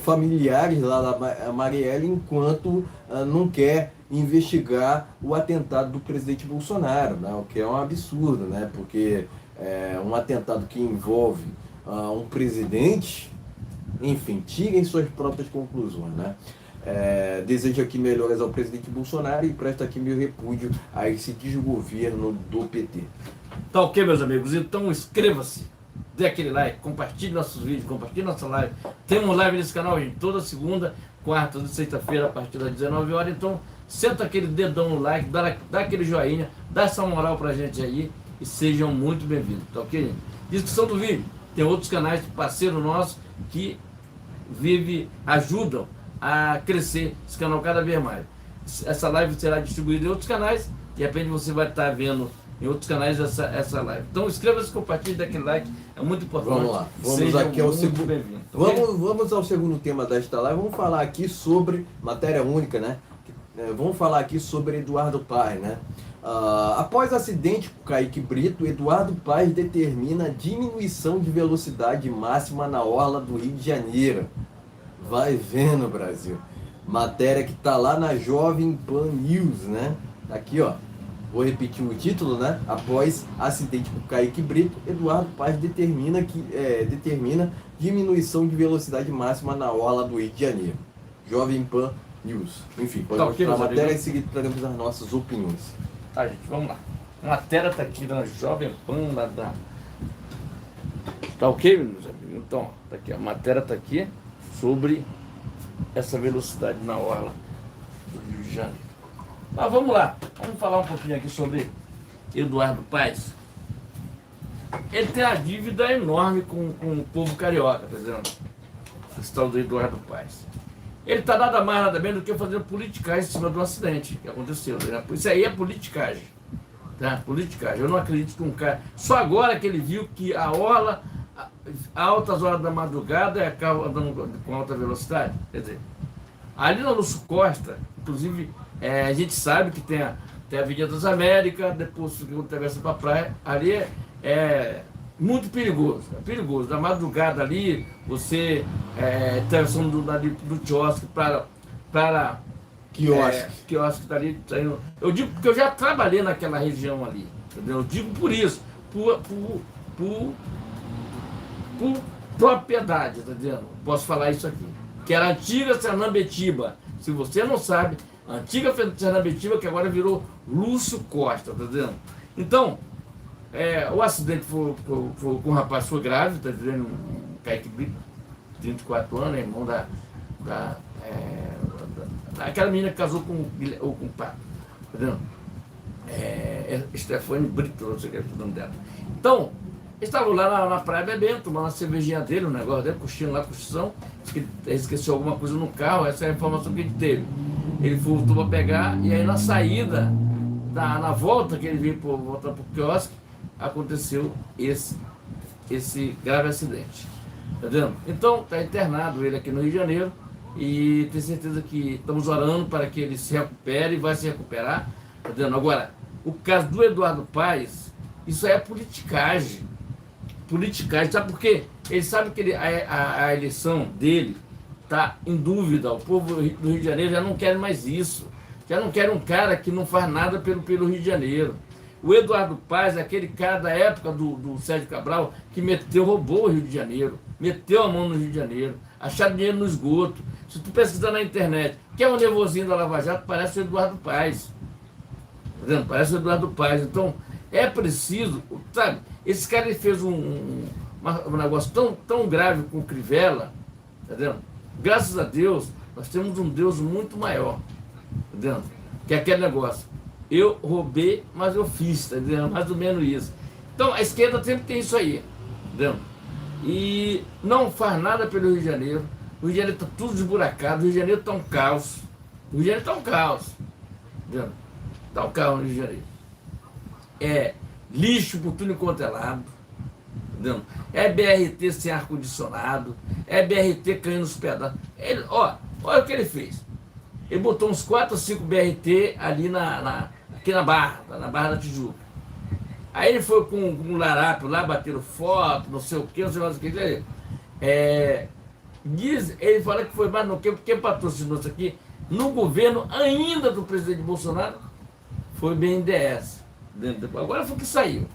familiares lá da Marielle enquanto não quer investigar o atentado do presidente Bolsonaro, né? O que é um absurdo, né? Porque um atentado que envolve um presidente, enfim, tirem suas próprias conclusões, né? Desejo aqui melhoras ao presidente Bolsonaro e presto aqui meu repúdio a esse desgoverno do PT. Tá ok, meus amigos? Então inscreva-se, dê aquele like, compartilhe nossos vídeos, compartilhe nossa live. Temos live nesse canal, gente, toda segunda, quarta e sexta-feira, a partir das 19 horas. Então senta aquele dedão no like, dá aquele joinha, dá essa moral pra gente aí e sejam muito bem-vindos, tá ok, gente? Descrição do vídeo, tem outros canais, parceiro nosso, que ajudam a crescer esse canal cada vez mais. Essa live será distribuída em outros canais e de repente você vai estar vendo em outros canais essa live. Então inscreva-se, compartilhe, dê aquele like, é muito importante. Vamos lá, vamos aqui ao segundo. Vamos ao segundo tema desta live. Vamos falar aqui sobre matéria única, né? Vamos falar aqui sobre Eduardo Paes, né? Após acidente com Kaique Brito, Eduardo Paes determina diminuição de velocidade máxima na orla do Rio de Janeiro. Vai vendo, Brasil. Matéria que tá lá na Jovem Pan News, né? Aqui, ó. Vou repetir o título, né? Após acidente com Kaique Brito, Eduardo Paes determina diminuição de velocidade máxima na orla do Rio de Janeiro. Jovem Pan News. Enfim, pode mostrar a matéria e em seguida traremos as nossas opiniões. Tá, gente, vamos lá. A matéria tá aqui na Jovem Pan, lá da... Tá ok, meus amigos? Então, tá aqui, a matéria tá aqui sobre essa velocidade na orla do Rio de Janeiro. Mas vamos lá, vamos falar um pouquinho aqui sobre Eduardo Paes. Ele tem a dívida enorme com o povo carioca, tá dizendo? Esse tal do Eduardo Paes. Ele está nada mais, nada menos do que fazendo politicagem em cima do acidente que aconteceu. Né? Isso aí é politicagem. Tá? Politicagem. Eu não acredito que um cara... Só agora que ele viu que a orla a altas horas da madrugada é carro andando com alta velocidade. Quer dizer, ali na Lúcio Costa, inclusive, a gente sabe que tem a Avenida das Américas, depois que atravessa para a praia, ali é muito perigoso. É perigoso. Da madrugada ali, você atravessando do quiosque para quiosque tá ali. Eu digo porque eu já trabalhei naquela região ali. Entendeu? Eu digo por isso. Por propriedade, tá entendendo? Posso falar isso aqui. Que era a antiga Sernambetiba. Se você não sabe, a antiga Sernambetiba que agora virou Lúcio Costa, tá entendendo? Então, o acidente com um rapaz foi grave, tá entendendo? Um Kaique Brito, 34 anos, irmão daquela menina que casou com o Pato, tá entendendo? Stefane Brito, não sei o que é o nome dela. Então, eles estavam lá na praia bebendo, tomando a cervejinha dele, um negócio dele, cochindo lá, cochição. Ele esqueceu alguma coisa no carro, essa é a informação que ele teve. Ele voltou para pegar, e aí na saída, na volta que ele veio voltar para o quiosque, aconteceu esse grave acidente. Tá vendo? Então, está internado ele aqui no Rio de Janeiro, e tenho certeza que estamos orando para que ele se recupere e vai se recuperar. Tá vendo? Agora, o caso do Eduardo Paes, isso aí é politicagem. Politicagem, sabe por quê? Ele sabe que a eleição dele está em dúvida. O povo do Rio de Janeiro já não quer mais isso. Já não quer um cara que não faz nada pelo Rio de Janeiro. O Eduardo Paes é aquele cara da época do Sérgio Cabral que roubou o Rio de Janeiro, meteu a mão no Rio de Janeiro, acharam dinheiro no esgoto. Se tu pesquisar na internet, que é o nervosinho da Lava Jato, parece o Eduardo Paes. Tá vendo? Parece o Eduardo Paes. Então, é preciso, sabe? Esse cara ele fez um negócio tão grave com o Crivella, tá vendo? Graças a Deus, nós temos um Deus muito maior, tá vendo? Que é aquele negócio. Eu roubei, mas eu fiz, tá vendo? Mais ou menos isso. Então, a esquerda sempre tem isso aí, tá vendo? E não faz nada pelo Rio de Janeiro. O Rio de Janeiro está tudo desburacado, o Rio de Janeiro está um caos. O Rio de Janeiro está um caos, tá vendo? Está um caos no Rio de Janeiro. É lixo por tudo quanto é lado, entendeu? É BRT sem ar-condicionado, é BRT caindo nos pedaços. Olha o que ele fez. Ele botou uns 4 ou 5 BRT ali aqui na Barra da Tijuca. Aí ele foi com um larápio lá, bateram foto, não sei o que, não sei mais o que. Ele fala que foi mais no que, porque patrocinou isso aqui no governo ainda do presidente Bolsonaro, foi o BNDES. Agora foi que saiu,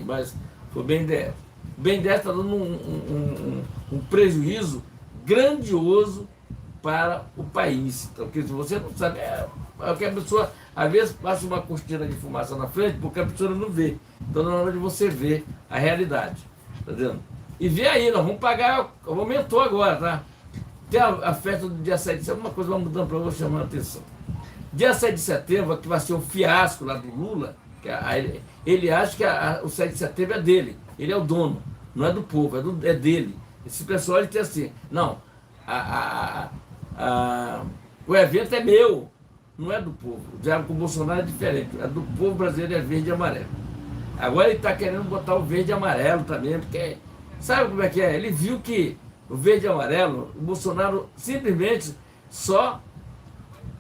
mas foi o BNDES. O BNDES está dando um prejuízo grandioso para o país. Então, porque se você não sabe, que a pessoa, às vezes, passa uma cortina de fumaça na frente, porque a pessoa não vê. Então, na hora de você ver a realidade. Tá vendo? E vê aí, nós vamos pagar, aumentou agora, tá? Tem a festa do dia 7 de setembro, uma coisa vai mudando para eu chamar a atenção. Dia 7 de setembro, que vai ser um fiasco lá do Lula, ele acha que o 7 de setembro é dele, ele é o dono, não é do povo, é dele. Esse pessoal ele tem assim, não, o evento é meu, não é do povo. O diálogo com o Bolsonaro é diferente, é do povo brasileiro, é verde e amarelo. Agora ele está querendo botar o verde e amarelo também, porque sabe como é que é? Ele viu que o verde e amarelo, o Bolsonaro simplesmente só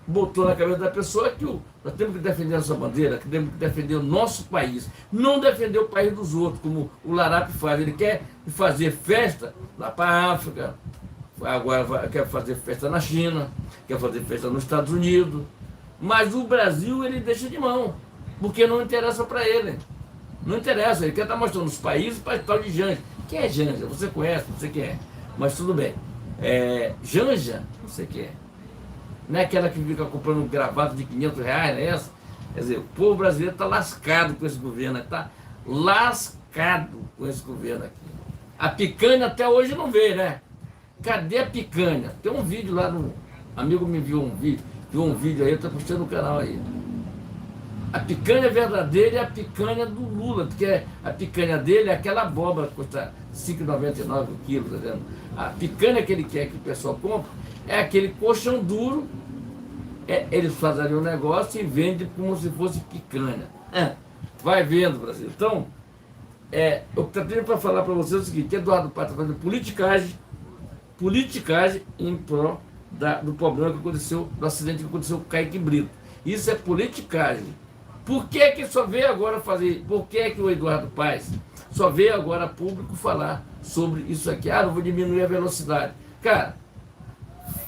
botou na cabeça da pessoa que nós temos que defender a nossa bandeira, que temos que defender o nosso país, não defender o país dos outros, como o Larápio faz. Ele quer fazer festa lá para a África, agora quer fazer festa na China, quer fazer festa nos Estados Unidos, mas o Brasil ele deixa de mão, porque não interessa para ele. Não interessa, ele quer estar mostrando os países para tal de Janja. Quem é Janja? Você conhece, não sei quem é, mas tudo bem. Janja, não sei quem é. Não é aquela que fica comprando gravata de R$500, não é essa? Quer dizer, o povo brasileiro está lascado com esse governo, está lascado com esse governo aqui. A picanha até hoje não veio, né? Cadê a picanha? Tem um vídeo lá, amigo me enviou um vídeo aí, eu estou postando no canal aí. A picanha verdadeira é a picanha do Lula, porque a picanha dele é aquela abóbora que custa R$5,99 o quilo, tá vendo? A picanha que ele quer que o pessoal compre é aquele colchão duro, eles fazem um negócio e vendem como se fosse picanha. Vai vendo, Brasil. Então, eu estou pedindo para falar para vocês o seguinte: que Eduardo Paes está fazendo politicagem em prol do problema que aconteceu, do acidente que aconteceu com o Kaique Brito. Isso é politicagem. Por que que só veio agora fazer? Por que que o Eduardo Paes só veio agora a público falar sobre isso aqui? Ah, não vou diminuir a velocidade. Cara,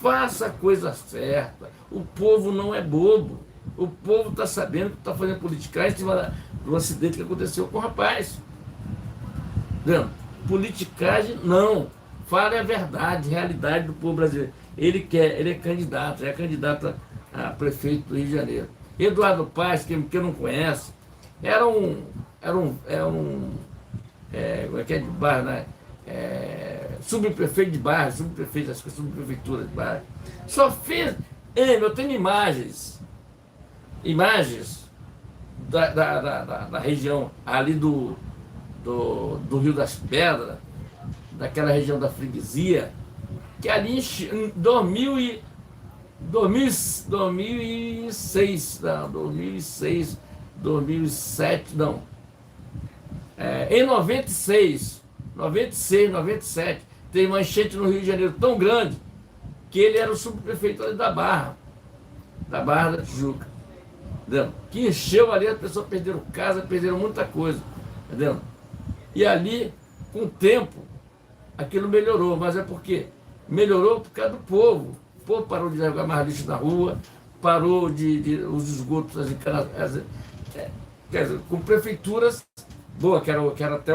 faça a coisa certa. O povo não é bobo. O povo está sabendo que está fazendo politicagem em cima do acidente que aconteceu com o rapaz. Entendeu? Politicagem, não. Fale a verdade, realidade do povo brasileiro. Ele é candidato a prefeito do Rio de Janeiro. Eduardo Paes, quem não conhece, como é que é de Barra, né? Subprefeito de Barra, acho que é subprefeitura de Barra. Só fez. Eu tenho imagens da região ali do Rio das Pedras, daquela região da freguesia, que ali em 2006, 2007, não. Em 96, 97, teve uma enchente no Rio de Janeiro tão grande que ele era o subprefeito ali da Barra da Tijuca. Entendeu? Que encheu ali, as pessoas perderam casa, perderam muita coisa. Entendeu? E ali, com o tempo, aquilo melhorou, mas é porque melhorou por causa do povo. O povo parou de jogar mais lixo na rua, parou os esgotos, quer dizer, com prefeituras boas, que era até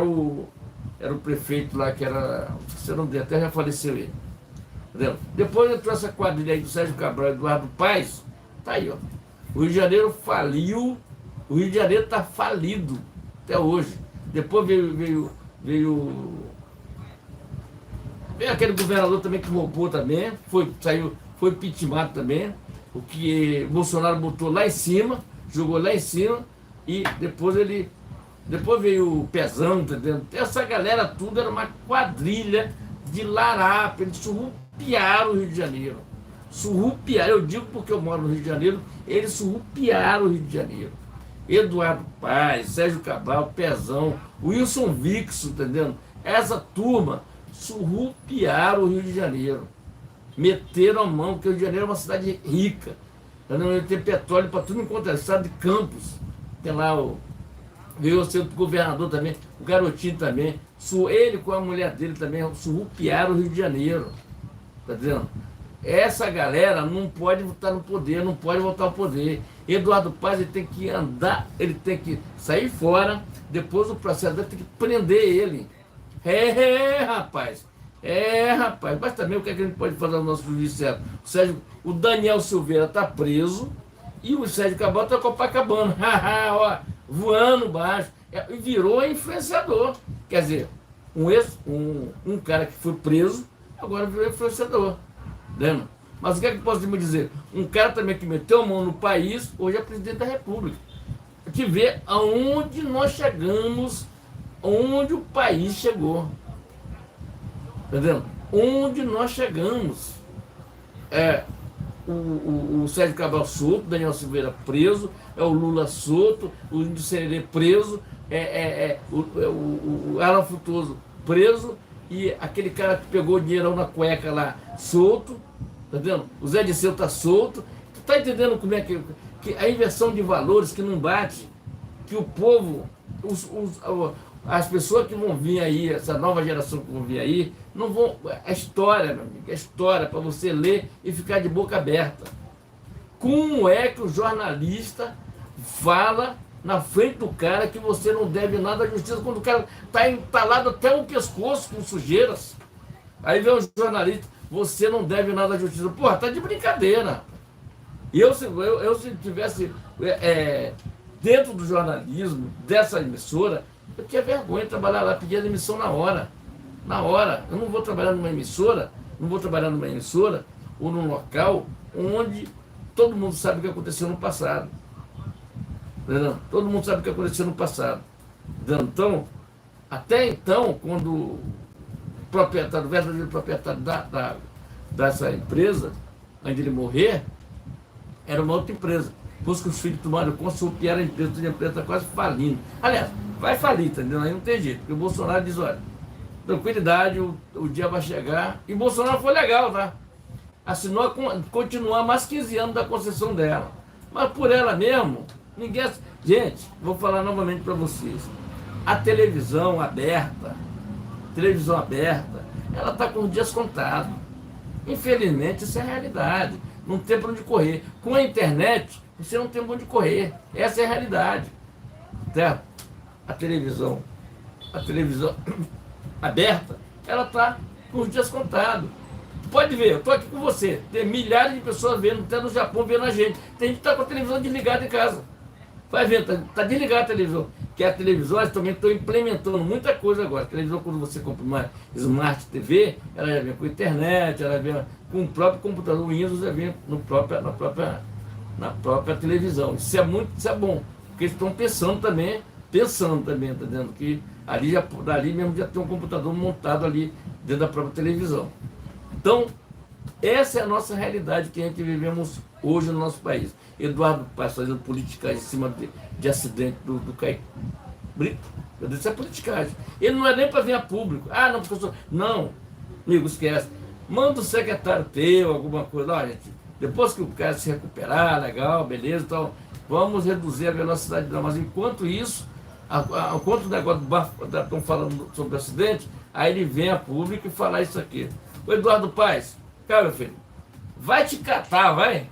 era o prefeito lá, que era, se não der, até já faleceu ele. Entendeu? Depois entrou essa quadrilha aí do Sérgio Cabral e Eduardo Paes, tá aí, ó. O Rio de Janeiro faliu, o Rio de Janeiro está falido até hoje. Depois veio aquele governador também que roubou também, foi pitimado também, o que Bolsonaro botou lá em cima, jogou lá em cima, e depois veio o Pezão, entendeu? Essa galera tudo era uma quadrilha de larápia, eles surrupiaram o Rio de Janeiro. Surrupiaram, eu digo porque eu moro no Rio de Janeiro, eles surrupiaram o Rio de Janeiro. Eduardo Paes, Sérgio Cabral, Pezão, Wilson Witzel, entendendo? Essa turma surrupiaram o Rio de Janeiro. Meteram a mão, porque o Rio de Janeiro é uma cidade rica. Ele tem petróleo para tudo enquanto é estado de Campos. Tem lá veio o centro governador também, o garotinho também. Ele com a mulher dele também surrupiaram o Rio de Janeiro. Tá dizendo? Essa galera não pode estar no poder, não pode voltar ao poder. Eduardo Paes, ele tem que andar, ele tem que sair fora, depois o processo dele tem que prender ele. Rapaz. Mas também o que, é que a gente pode fazer no nosso juiz certo? O Daniel Silveira está preso e o Sérgio Cabral está Copacabana. Ó, voando baixo. E virou influenciador. Quer dizer, um cara que foi preso, agora virou influenciador. Entendeu? Mas o que é que eu posso me dizer? Um cara também que meteu a mão no país, hoje é presidente da República. Que vê aonde nós chegamos, onde o país chegou. Entendeu? Onde nós chegamos. O Sérgio Cabral solto, Daniel Silveira preso, o Lula solto, o Índio Sererê preso, o Alan Frutuoso preso, e aquele cara que pegou o dinheirão na cueca lá solto, tá vendo? O Zé Disseu tá solto. Tu tá entendendo como é que a inversão de valores que não bate, que o povo, as pessoas que vão vir aí, essa nova geração que vão vir aí, não vão. É história, meu amigo, é história para você ler e ficar de boca aberta. Como é que o jornalista fala na frente do cara que você não deve nada à justiça, quando o cara está entalado até o pescoço com sujeiras? Aí vem o jornalista, você não deve nada à justiça. Porra, tá de brincadeira. Eu se tivesse dentro do jornalismo, dessa emissora, eu tinha vergonha de trabalhar lá, pedir a demissão na hora. Na hora. Eu não vou trabalhar numa emissora ou num local onde todo mundo sabe o que aconteceu no passado. Entendeu? Todo mundo sabe o que aconteceu no passado. Então, até então, quando o proprietário, o verdadeiro proprietário dessa empresa, antes de ele morrer, era uma outra empresa. Depois que os filhos tomaram conta, surrupiaram a empresa está quase falindo. Aliás, vai falir, entendeu? Aí não tem jeito, porque o Bolsonaro diz, olha, tranquilidade, o dia vai chegar. E o Bolsonaro foi legal, tá? Assinou continuar mais 15 anos da concessão dela. Mas por ela mesmo, ninguém... Gente, vou falar novamente para vocês. A televisão aberta, ela está com os dias contados. Infelizmente, isso é a realidade. Não tem para onde correr. Com a internet, você não tem para onde correr. Essa é a realidade. Certo? A televisão aberta, ela está com os dias contados. Pode ver, eu estou aqui com você. Tem milhares de pessoas vendo, até no Japão vendo a gente. Tem gente que está com a televisão desligada em casa. Vai vendo, está desligada a televisão. Que a televisão, eles também estão implementando muita coisa agora. A televisão, quando você compra uma Smart TV, ela já vem com internet, ela vem com o próprio computador, o Windows já vem na própria televisão. Isso é bom, porque eles estão pensando também, tá entendendo? Que dali mesmo já tem um computador montado ali dentro da própria televisão. Então, essa é a nossa realidade que a gente vivemos hoje no nosso país. Eduardo Paes fazendo politicagem em cima de acidente do Kaique Brito. Isso é politicagem. Ele não é nem para vir a público. Ah, não, professor. Não, amigo, esquece. Manda o secretário teu, alguma coisa. Olha, gente, depois que o cara se recuperar, legal, beleza, então vamos reduzir a velocidade dela. Mas enquanto isso, enquanto o negócio estão falando sobre o acidente, aí ele vem a público e falar isso aqui. O Eduardo Paes, cara, meu filho, vai te catar, vai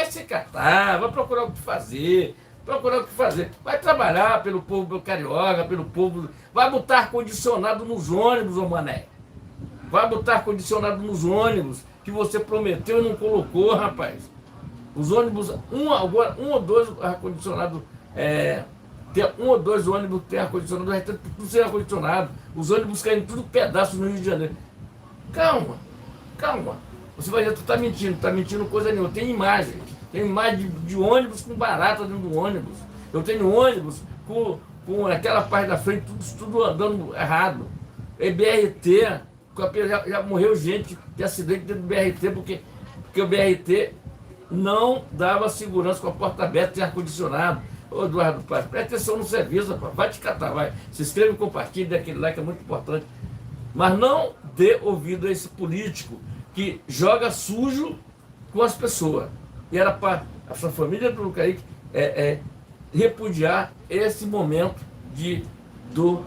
se catar, vai procurar o que fazer, vai trabalhar pelo povo carioca, pelo povo, vai botar ar-condicionado nos ônibus, ô mané, vai botar ar-condicionado nos ônibus, que você prometeu e não colocou, rapaz. Os ônibus, um ou dois ar-condicionado, tem um ou dois ônibus que tem ar-condicionado, o resto tudo sem ar-condicionado, os ônibus caem tudo pedaços no Rio de Janeiro. Calma. Você vai dizer, tu tá mentindo coisa nenhuma. Tem imagem de ônibus com barata dentro do ônibus. Eu tenho ônibus com aquela parte da frente, tudo andando errado. BRT, já morreu gente de acidente dentro do BRT, porque o BRT não dava segurança com a porta aberta e ar-condicionado. Ô Eduardo Paes, presta atenção no serviço, rapaz. Vai te catar, vai. Se inscreve e compartilha daquele like, é muito importante. Mas não dê ouvido a esse político que joga sujo com as pessoas. E era para a sua família do Kaique repudiar esse momento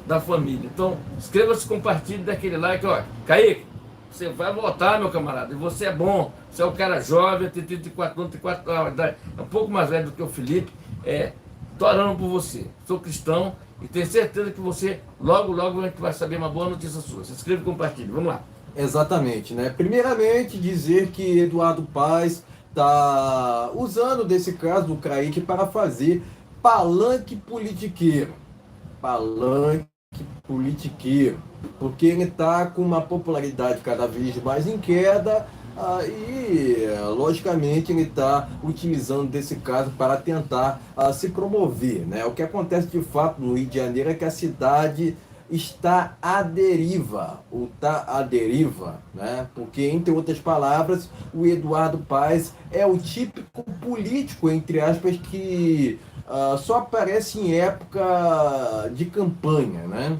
da família. Então, inscreva-se, compartilhe daquele like. Ó, Kaique, você vai votar, meu camarada. E você é bom, você é um cara jovem, tem 34 anos, é um pouco mais velho do que o Felipe. Estou orando por você. Sou cristão e tenho certeza que você, logo a gente vai saber uma boa notícia sua. Se inscreva e compartilhe. Vamos lá. Exatamente, né? Primeiramente, dizer que Eduardo Paes está usando desse caso do Kaique para fazer palanque politiqueiro. Porque ele está com uma popularidade cada vez mais em queda e, logicamente, ele está utilizando desse caso para tentar se promover, né? O que acontece de fato no Rio de Janeiro é que a cidade está à deriva, né? Porque, entre outras palavras, o Eduardo Paes é o típico político, entre aspas, que só aparece em época de campanha, né?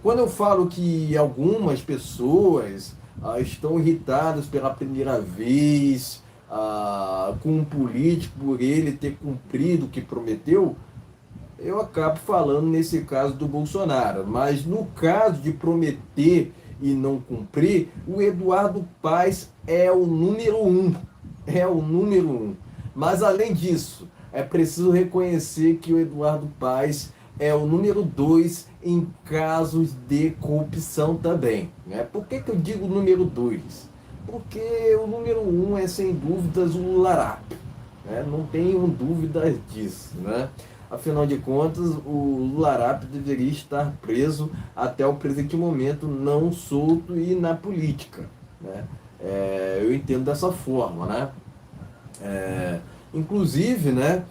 Quando eu falo que algumas pessoas estão irritadas pela primeira vez com um político por ele ter cumprido o que prometeu, eu acabo falando nesse caso do Bolsonaro. Mas no caso de prometer e não cumprir, o Eduardo Paes é o número um. Mas além disso, é preciso reconhecer que o Eduardo Paes é o número 2 em casos de corrupção também, né? Por que eu digo número 2? Porque o número 1 é, sem dúvidas, o Lula, né? Não tenho dúvidas disso, né? Afinal de contas, o Lula deveria estar preso até o presente momento, não solto e na política, né? Eu entendo dessa forma, né? Inclusive, né,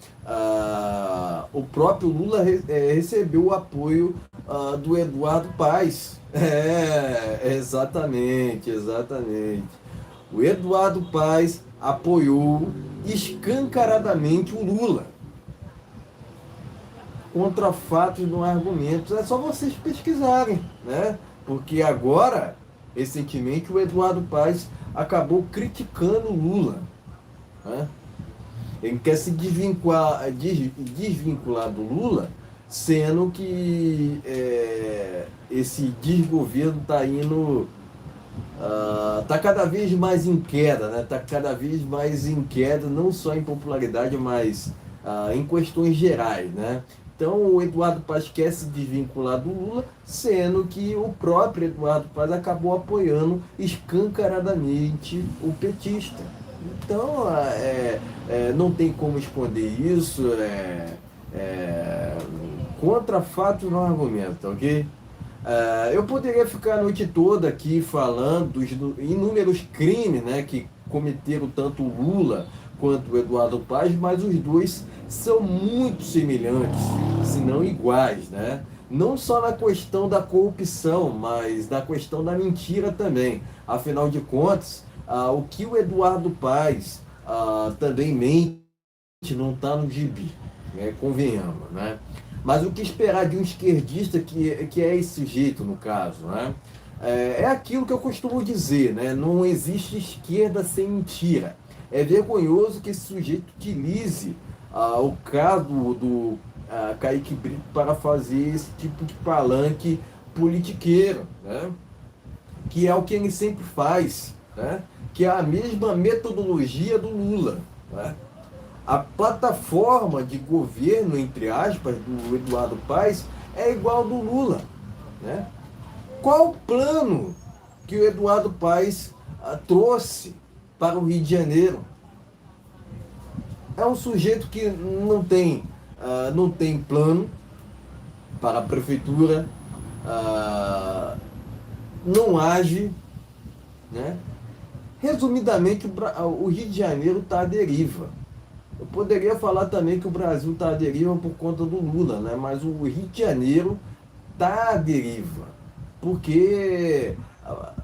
o próprio Lula recebeu o apoio do Eduardo Paes. Exatamente. O Eduardo Paes apoiou escancaradamente o Lula. contra fatos não argumentos. É só vocês pesquisarem, né? Porque agora, recentemente, o Eduardo Paes acabou criticando o Lula, né? Ele quer se desvincular do Lula, sendo que esse desgoverno está indo, está cada vez mais em queda, né? Está cada vez mais em queda, não só em popularidade, mas em questões gerais, né? Então o Eduardo Paes quer se desvincular do Lula, sendo que o próprio Eduardo Paes acabou apoiando escancaradamente o petista. Então não tem como esconder isso, contra fatos não argumenta, ok? Eu poderia ficar a noite toda aqui falando dos inúmeros crimes, né, que cometeram tanto o Lula quanto o Eduardo Paes, mas os dois são muito semelhantes, se não iguais, né? Não só na questão da corrupção, mas na questão da mentira também. Afinal de contas, o que o Eduardo Paes também mente não está no gibi, né? Convenhamos, né? Mas o que esperar de um esquerdista que é esse sujeito, no caso, né? É aquilo que eu costumo dizer, né? Não existe esquerda sem mentira. É vergonhoso que esse sujeito utilize o caso do Kaique Brito para fazer esse tipo de palanque politiqueiro, né? Que é o que ele sempre faz, né? Que é a mesma metodologia do Lula, né? A plataforma de governo, entre aspas, do Eduardo Paes é igual do Lula, né? Qual o plano que o Eduardo Paes trouxe para o Rio de Janeiro? É um sujeito que não tem plano para a prefeitura, não age, né? Resumidamente, o Rio de Janeiro está à deriva. Eu poderia falar também que o Brasil está à deriva por conta do Lula, né? Mas o Rio de Janeiro está à deriva. Porque,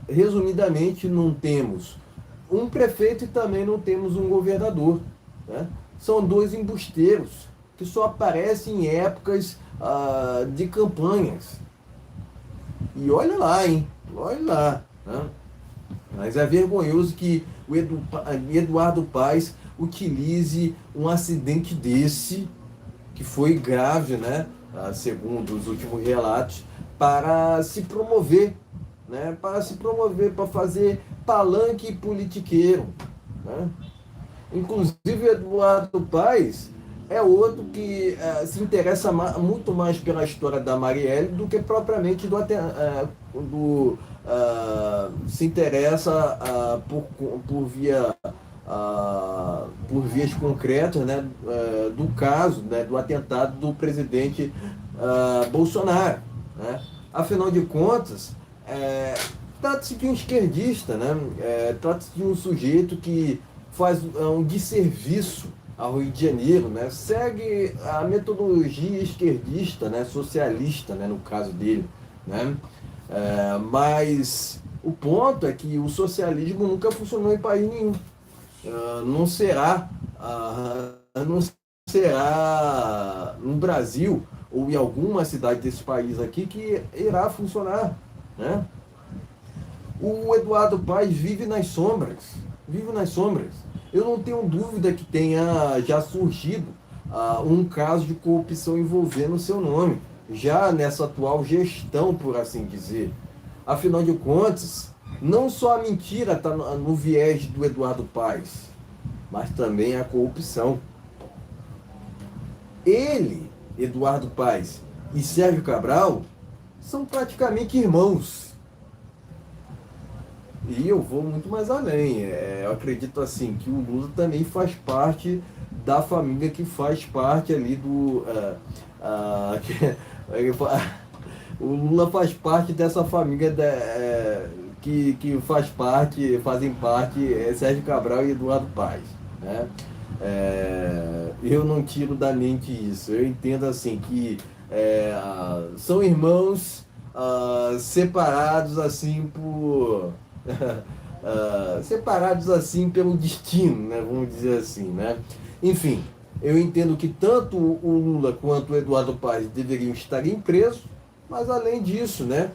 resumidamente, não temos um prefeito e também não temos um governador, né? São dois embusteiros que só aparecem em épocas de campanhas. E olha lá, hein? Olha lá, né? Mas é vergonhoso que o Eduardo Paes utilize um acidente desse, que foi grave, né, segundo os últimos relatos, para se promover, né, para fazer palanque politiqueiro, né? Inclusive, Eduardo Paes é outro que se interessa muito mais pela história da Marielle do que propriamente se interessa por vias concretas, né, do caso, né, do atentado do presidente Bolsonaro, né? Afinal de contas, trata-se de um esquerdista, né? Trata-se de um sujeito que faz um desserviço ao Rio de Janeiro, né? Segue a metodologia esquerdista, né? Socialista, né? No caso dele, né? Mas o ponto é que o socialismo nunca funcionou em país nenhum. Não será no Brasil ou em alguma cidade desse país aqui que irá funcionar, né? O Eduardo Paes vive nas sombras, vive nas sombras. Eu não tenho dúvida que tenha já surgido um caso de corrupção envolvendo o seu nome, já nessa atual gestão, por assim dizer. Afinal de contas, não só a mentira está no viés do Eduardo Paes, mas também a corrupção. Ele, Eduardo Paes e Sérgio Cabral são praticamente irmãos. E eu vou muito mais além. Eu acredito assim que o Lula também faz parte da família que faz parte ali do... o Lula faz parte dessa família que fazem parte Sérgio Cabral e Eduardo Paes, né? Eu não tiro da mente isso. Eu entendo assim que são irmãos separados assim por separados assim pelo destino, né? Vamos dizer assim, né? Enfim, Eu entendo que tanto o Lula quanto o Eduardo Paes deveriam estar presos, mas além disso, né,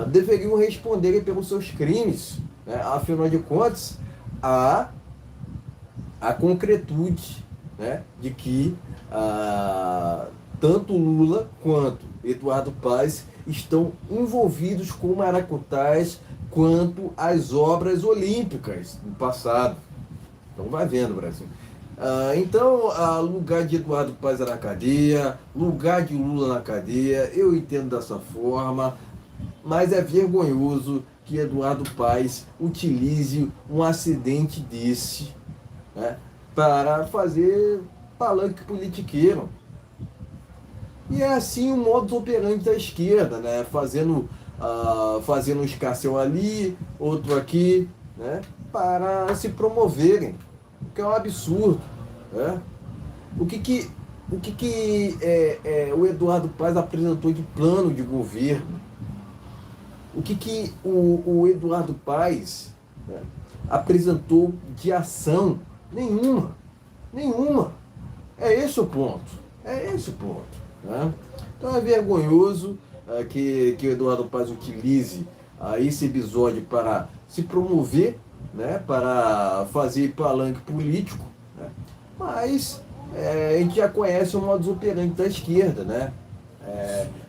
deveriam responder pelos seus crimes. Né? Afinal de contas, há a concretude, né, de que tanto Lula quanto Eduardo Paes estão envolvidos com maracutaus quanto às obras olímpicas no passado. Então vai vendo, Brasil. Então, lugar de Eduardo Paes na cadeia, lugar de Lula na cadeia, eu entendo dessa forma, mas é vergonhoso que Eduardo Paes utilize um acidente desse, né, para fazer palanque politiqueiro. E é assim o modus operandi da esquerda, né? Fazendo um escarcéu ali, outro aqui, né? Para se promoverem, o que é um absurdo, né? O que o Eduardo Paes apresentou de plano de governo? O que o Eduardo Paes, né, apresentou de ação? Nenhuma. É esse o ponto. Né? Então é vergonhoso que o Eduardo Paes utilize esse episódio para se promover, né, para fazer palanque político, né? Mas a gente já conhece o modus operandi da esquerda, né?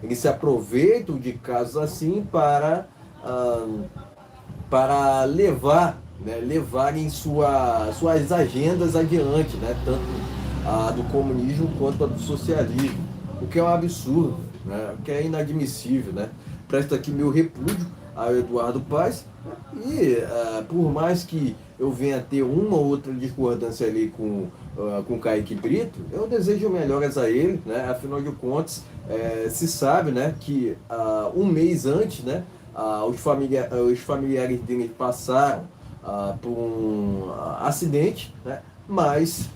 Eles se aproveitam de casos assim para levarem suas agendas adiante, né? Tanto a do comunismo quanto a do socialismo, o que é um absurdo, né? O que é inadmissível, né? Presto aqui meu repúdio ao Eduardo Paes e por mais que eu venha ter uma ou outra discordância ali com Kaique Brito, eu desejo melhoras a ele, né? Afinal de contas, se sabe, né, que um mês antes, né, os familiares dele passaram por um acidente, né? Mas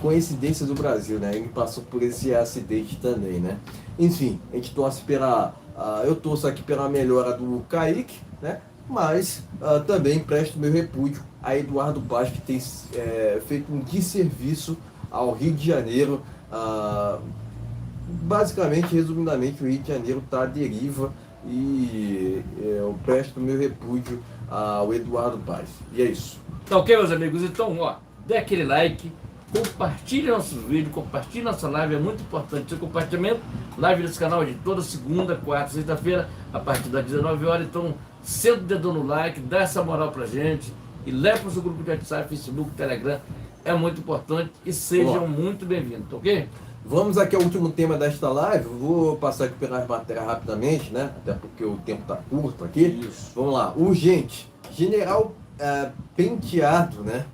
coincidência do Brasil, né? Ele passou por esse acidente também, né? Enfim, a gente torce eu torço aqui pela melhora do Kaique, né? Mas também presto meu repúdio a Eduardo Paes, que tem feito um desserviço ao Rio de Janeiro. Basicamente, resumidamente, o Rio de Janeiro está à deriva e eu presto meu repúdio ao Eduardo Paes. E é isso. Tá ok, meus amigos? Então, dê aquele like, compartilhe nosso vídeo, compartilhe nossa live, é muito importante seu compartilhamento. Live desse canal é de toda segunda, quarta, sexta-feira, a partir das 19 horas. Então, senta o dedo no like, dá essa moral pra gente e leve para o seu grupo de WhatsApp, Facebook, Telegram. É muito importante e sejam muito bem-vindos, tá ok? Vamos aqui ao último tema desta live. Vou passar aqui pelas matérias rapidamente, né? Até porque o tempo está curto aqui. Isso. Vamos lá. Urgente. General Penteado, né?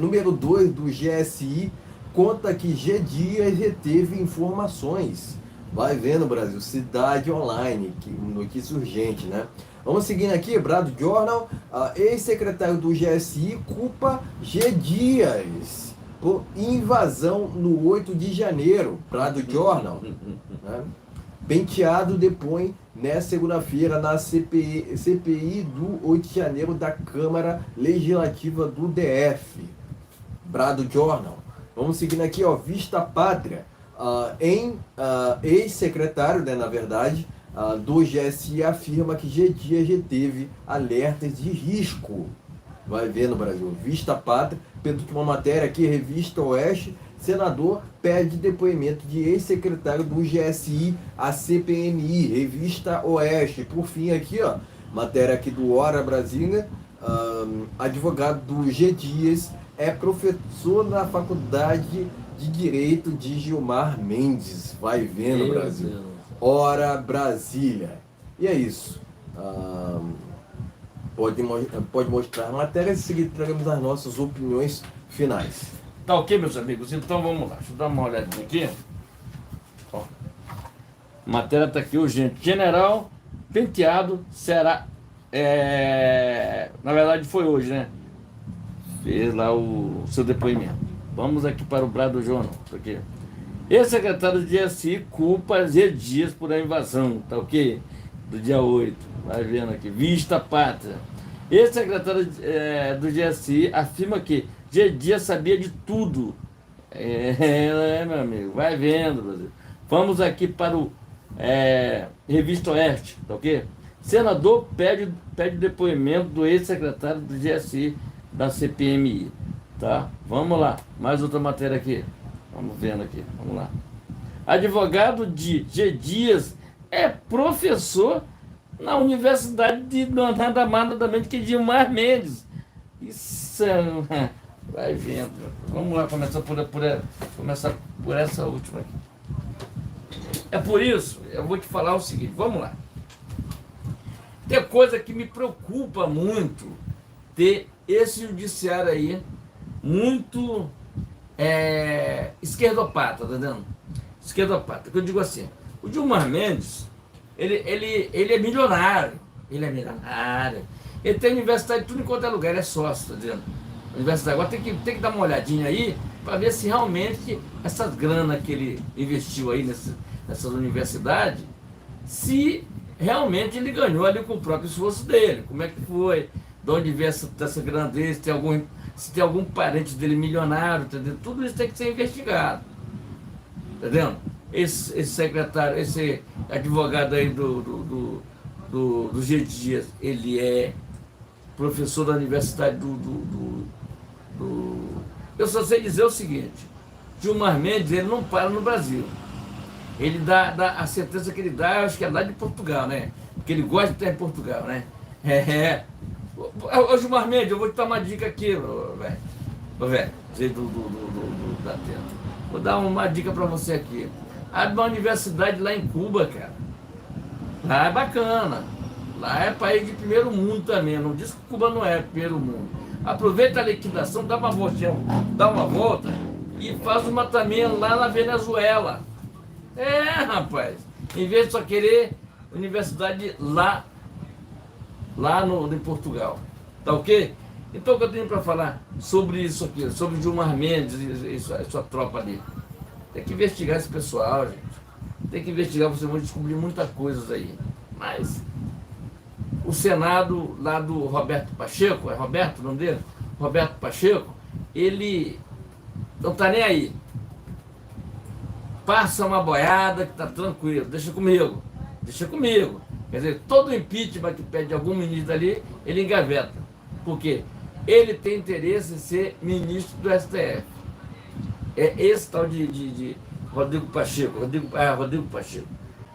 Número 2 do GSI, conta que G. Dias reteve informações. Vai vendo, Brasil. Cidade Online, que notícia urgente, né? Vamos seguindo aqui, Brado Journal. Ex-secretário do GSI culpa G. Dias por invasão no 8 de janeiro. Brado Journal. Né? Penteado depõe nesta segunda-feira na CPI do 8 de janeiro da Câmara Legislativa do DF. Brado Journal. Vamos seguindo aqui, Vista Pátria. Ex-secretário, né, na verdade, do GSI afirma que G. Dias reteve alertas de risco. Vai ver no Brasil. Vista Pátria, uma matéria aqui, Revista Oeste, senador pede depoimento de ex-secretário do GSI à CPMI, Revista Oeste. Por fim aqui, matéria aqui do Hora Brasília, advogado do G. Dias é professor na Faculdade de Direito de Gilmar Mendes. Vai vendo, Brasil. Hora Brasília. E é isso. Pode mostrar a matéria e seguir traremos as nossas opiniões finais. Tá ok, meus amigos? Então vamos lá. Deixa eu dar uma olhadinha aqui. A matéria está aqui urgente. General Penteado será... Na verdade foi hoje, né? Fez lá o seu depoimento. Vamos aqui para o Brado Jornal. Aqui. Ex-secretário do GSI culpa G. Dias por a invasão. Tá ok? Do dia 8. Vai vendo aqui. Vista Pátria. Ex-secretário do GSI afirma que G. Dias sabia de tudo. Meu amigo, vai vendo, Brasil. Vamos aqui para o Revista Oeste, tá ok? Senador pede depoimento do ex-secretário do GSI da CPMI, tá? Vamos lá, mais outra matéria aqui. Vamos vendo aqui, vamos lá. Advogado de G. Dias é professor na Universidade de nada mais nada menos que Gilmar Mendes. Isso vai vendo. Vamos lá, começar por essa última aqui. É por isso, eu vou te falar o seguinte, vamos lá. Tem coisa que me preocupa muito, ter esse judiciário aí, muito esquerdopata, tá entendendo? Esquerdopata, que eu digo assim, o Gilmar Mendes, ele é milionário, ele tem universidade tudo em quanto é lugar, ele é sócio, tá entendendo? Universidade. Agora tem que dar uma olhadinha aí, para ver se realmente essas granas que ele investiu aí nessas universidades, se realmente ele ganhou ali com o próprio esforço dele. Como é que foi? De onde veio essa grana dele? Se tem algum parente dele milionário, entendeu? Tudo isso tem que ser investigado. Entendeu? Esse secretário, esse advogado aí do G. Dias, ele é professor da Universidade Eu só sei dizer o seguinte, Gilmar Mendes, ele não para no Brasil. Ele dá a sentença que ele dá, eu acho que é lá de Portugal, né? Porque ele gosta de estar em Portugal, né? Ô Gilmar Mendes, eu vou te dar uma dica aqui, velho, da tela. Vou dar uma dica pra você aqui. Abre uma universidade lá em Cuba, cara. Lá é bacana. Lá é país de primeiro mundo também. Não diz que Cuba não é primeiro mundo. Aproveita a liquidação, dá uma volta e faz uma também lá na Venezuela. Rapaz, em vez de só querer universidade lá em Portugal, tá ok? Então o que eu tenho para falar sobre isso aqui, sobre Gilmar Mendes e sua tropa ali, tem que investigar esse pessoal, gente, tem que investigar, vocês vão descobrir muitas coisas aí, mas o Senado lá do Roberto Pacheco, é Roberto o nome dele? Roberto Pacheco, ele não tá nem aí. Passa uma boiada que tá tranquilo, deixa comigo. Quer dizer, todo impeachment que pede algum ministro ali, ele engaveta. Por quê? Ele tem interesse em ser ministro do STF. É esse tal de Rodrigo Pacheco. Rodrigo Pacheco.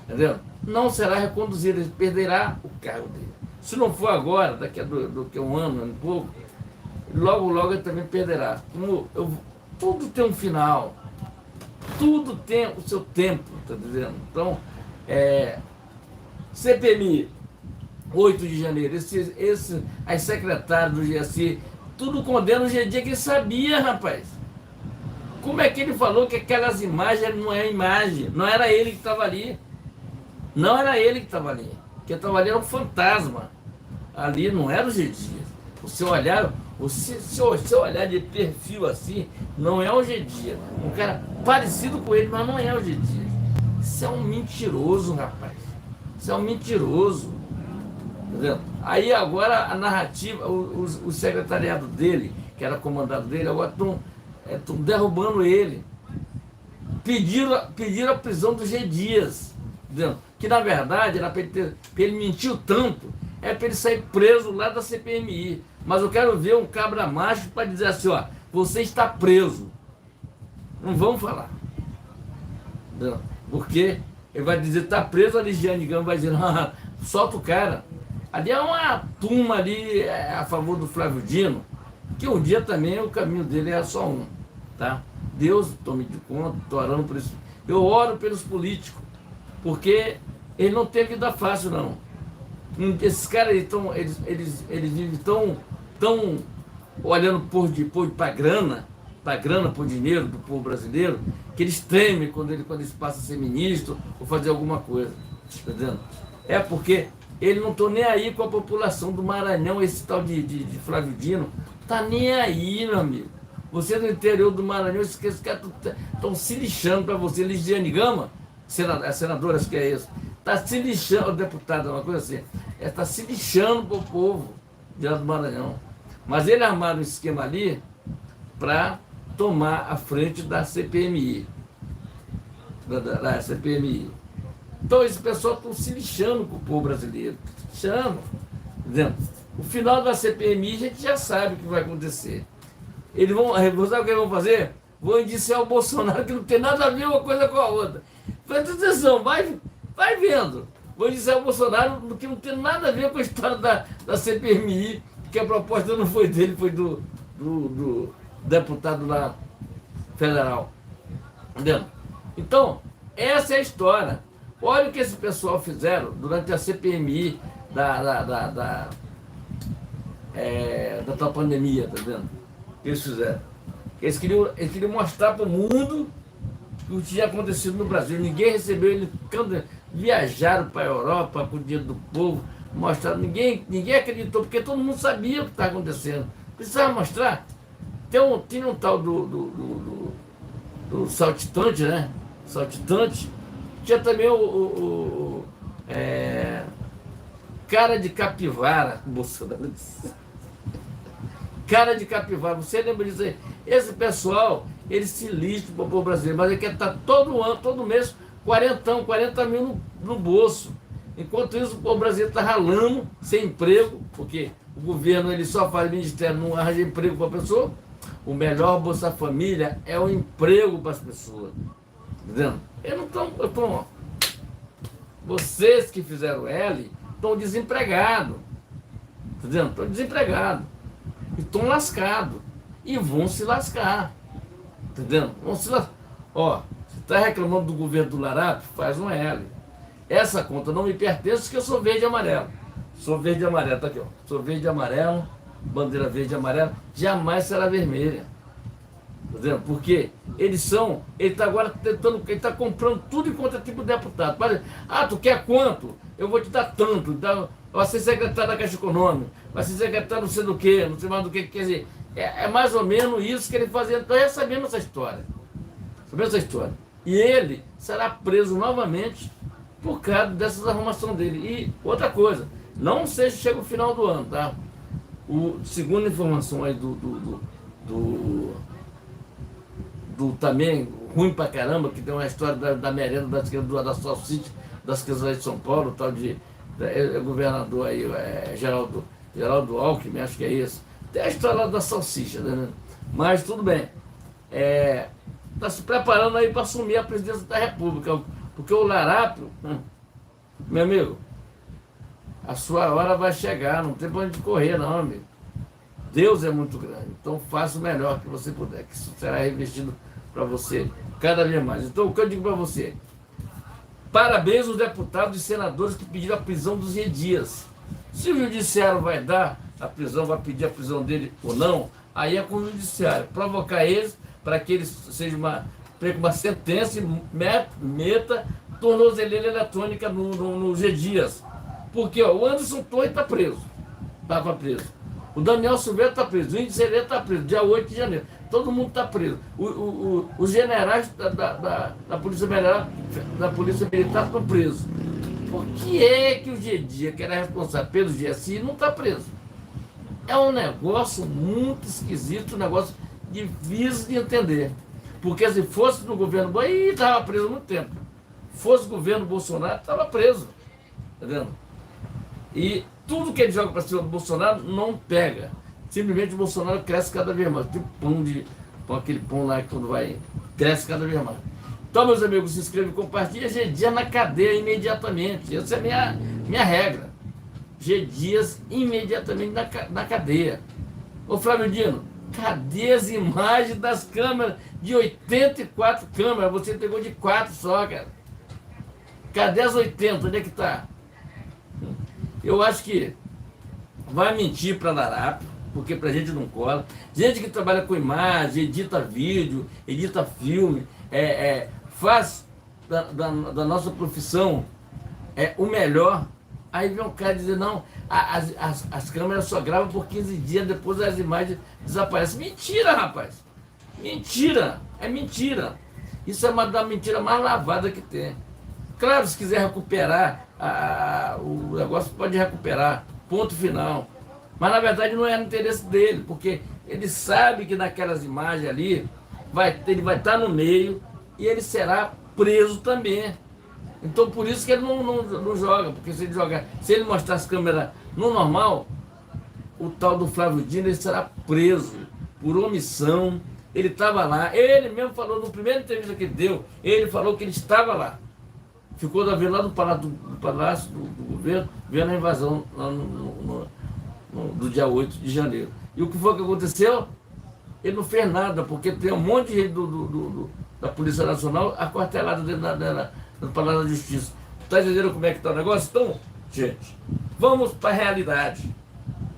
Entendeu? Não será reconduzido, ele perderá o cargo dele. Se não for agora, daqui a um ano e pouco, logo ele também perderá. Tudo tem um final. Tudo tem o seu tempo, tá dizendo? Então, CPMI, 8 de janeiro, as secretárias do GSI, tudo condena o G. Dias que ele sabia, rapaz. Como é que ele falou que aquelas imagens não é imagem? Não era ele que estava ali. Quem estava ali era um fantasma. Ali não era o G. Dias. O seu olhar de perfil assim, não é o G. Dias. Um cara parecido com ele, mas não é o G. Dias. Isso é um mentiroso, rapaz. Isso é um mentiroso. Entendeu? Aí agora a narrativa, o secretariado dele, que era comandado dele, agora estão derrubando ele. Pediram a prisão do G. Dias. Entendeu? Que na verdade era para ele mentiu tanto, é para ele sair preso lá da CPMI. Mas eu quero ver um cabra macho para dizer assim, ó, você está preso. Não vamos falar. Entendeu? Porque ele vai dizer, está preso, a Ligiane Gama vai dizer, solta o cara. Ali é uma turma ali a favor do Flávio Dino, que um dia também o caminho dele é só um, tá? Deus tome de conta, estou orando por isso. Eu oro pelos políticos, porque ele não tem vida fácil, não. Esses caras, eles vivem tão olhando para grana, por dinheiro do povo brasileiro, que eles tremem quando eles passam a ser ministro ou fazer alguma coisa. Tá entendendo? É porque ele não está nem aí com a população do Maranhão, esse tal de Flávio Dino. Tá nem aí, meu amigo. Você no interior do Maranhão, esses caras estão se lixando para você. Ligiane Gama, a senadora, acho que é isso, está se lixando, deputada, uma coisa assim, está se lixando para o povo de lá do Maranhão. Mas ele armaram um esquema ali para tomar a frente da CPMI. Da CPMI. Então, esse pessoal está se lixando com o povo brasileiro. Se lixando. Entendeu? O final da CPMI a gente já sabe o que vai acontecer. Eles vão, sabe o que eles vão fazer? Vão indiciar o Bolsonaro, que não tem nada a ver uma coisa com a outra. Presta atenção, vai vendo. Vão indiciar o Bolsonaro, que não tem nada a ver com a história da CPMI, que a proposta não foi dele, foi do deputado lá federal. Entendeu? Então, essa é a história. Olha o que esse pessoal fizeram durante a CPMI da tua pandemia, tá vendo? Que eles fizeram. Eles queriam mostrar para o mundo o que tinha acontecido no Brasil. Ninguém recebeu, eles viajaram para a Europa com o dinheiro do povo, mostraram, ninguém acreditou, porque todo mundo sabia o que estava acontecendo. Precisava mostrar. Tinha um tal do saltitante, né? Saltitante. Tinha também cara de capivara, Bolsonaro disse. Cara de capivara, você lembra disso aí? Esse pessoal, eles se lixam para o povo brasileiro, mas ele quer estar todo ano, todo mês, 40 mil no bolso. Enquanto isso, o povo brasileiro está ralando, sem emprego, porque o governo ele só faz ministério, não arranja emprego para a pessoa. O melhor Bolsa Família é o emprego para as pessoas. Entendendo? Eles não estão. Vocês que fizeram L estão desempregados. Entendendo? Estão desempregados. Estão lascados. E vão se lascar. Entendendo? Vão se lascar. Ó, você está reclamando do governo do Larápio? Faz um L. Essa conta não me pertence, porque eu sou verde e amarelo. Sou verde e amarelo, tá aqui, ó. Sou verde e amarelo, bandeira verde e amarela, jamais será vermelha. Entendeu? Porque ele está agora tentando, ele está comprando tudo enquanto é tipo de deputado. Tu quer quanto? Eu vou te dar tanto. Então, vai ser secretário da Caixa Econômica, vai ser secretário não sei do que, não sei mais do que, quer dizer, é mais ou menos isso que ele fazia. Então, já sabemos essa história. Sabemos essa história. E ele será preso novamente por causa dessas arrumações dele. E outra coisa, não sei se chega o final do ano, tá? Segundo informação aí do também ruim pra caramba, que tem uma história da merenda da salsicha, das crianças de São Paulo, tal de governador aí, Geraldo Alckmin, acho que é isso. Tem a história lá da salsicha, né? Mas tudo bem. Está se preparando aí para assumir a presidência da República, porque o Larápio, meu amigo, a sua hora vai chegar, não tem pra onde correr não, amigo. Deus é muito grande, então faça o melhor que você puder, que isso será revestido para você cada vez mais. Então, o que eu digo para você? Parabéns aos deputados e senadores que pediram a prisão dos G. Dias. Se o judiciário vai dar a prisão, vai pedir a prisão dele ou não, aí é com o judiciário. Provocar eles para que eles sejam uma sentença e meta tornozeleira eletrônica no G. Dias. Porque o Anderson Torres está preso. Estava preso. O Daniel Silveira está preso. O Índice Herrera está preso. Dia 8 de janeiro. Todo mundo está preso. Os generais da Polícia Militar estão presos. Por que é que o G. Dias, que era responsável pelo GSI, não está preso? É um negócio muito esquisito, um negócio difícil de entender. Porque se fosse no governo Bolsonaro, estava preso há muito tempo. Fosse o governo Bolsonaro, estava preso. Tá vendo? E tudo que ele joga para cima do Bolsonaro não pega. Simplesmente o Bolsonaro cresce cada vez mais. Tipo pão, aquele pão lá que quando vai, cresce cada vez mais. Então, meus amigos, se inscreve e compartilha. G. Dias na cadeia imediatamente. Essa é a minha regra. G. Dias imediatamente na cadeia. Ô Flávio Dino, cadê as imagens das câmeras? De 84 câmeras, você pegou de 4 só, cara. Cadê as 80? Onde é que tá? Eu acho que vai mentir para Larápio, porque pra gente não cola. Gente que trabalha com imagem, edita vídeo, edita filme, faz da nossa profissão o melhor. Aí vem um cara dizer, não, as câmeras só gravam por 15 dias, depois as imagens desaparecem. Mentira, rapaz! Mentira! É mentira! Isso é uma da mentira mais lavada que tem. Claro, se quiser recuperar, o negócio pode recuperar, ponto final. Mas na verdade não é no interesse dele, porque Ele sabe que naquelas imagens ali ele vai estar no meio e ele será preso também. Então por isso que ele não joga, porque se ele jogar, se ele mostrar as câmeras no normal, o tal do Flávio Dino ele será preso por omissão. Ele estava lá, ele mesmo falou, no primeiro entrevista que ele deu, ele falou que ele estava lá. Ficou da vez lá do Palácio do Governo, vendo a invasão lá do dia 8 de janeiro. E o que foi que aconteceu? Ele não fez nada, porque tem um monte de gente da Polícia Nacional aquartelada dentro do Palácio da Justiça. Está entendendo como é que está o negócio? Então, gente, vamos para a realidade.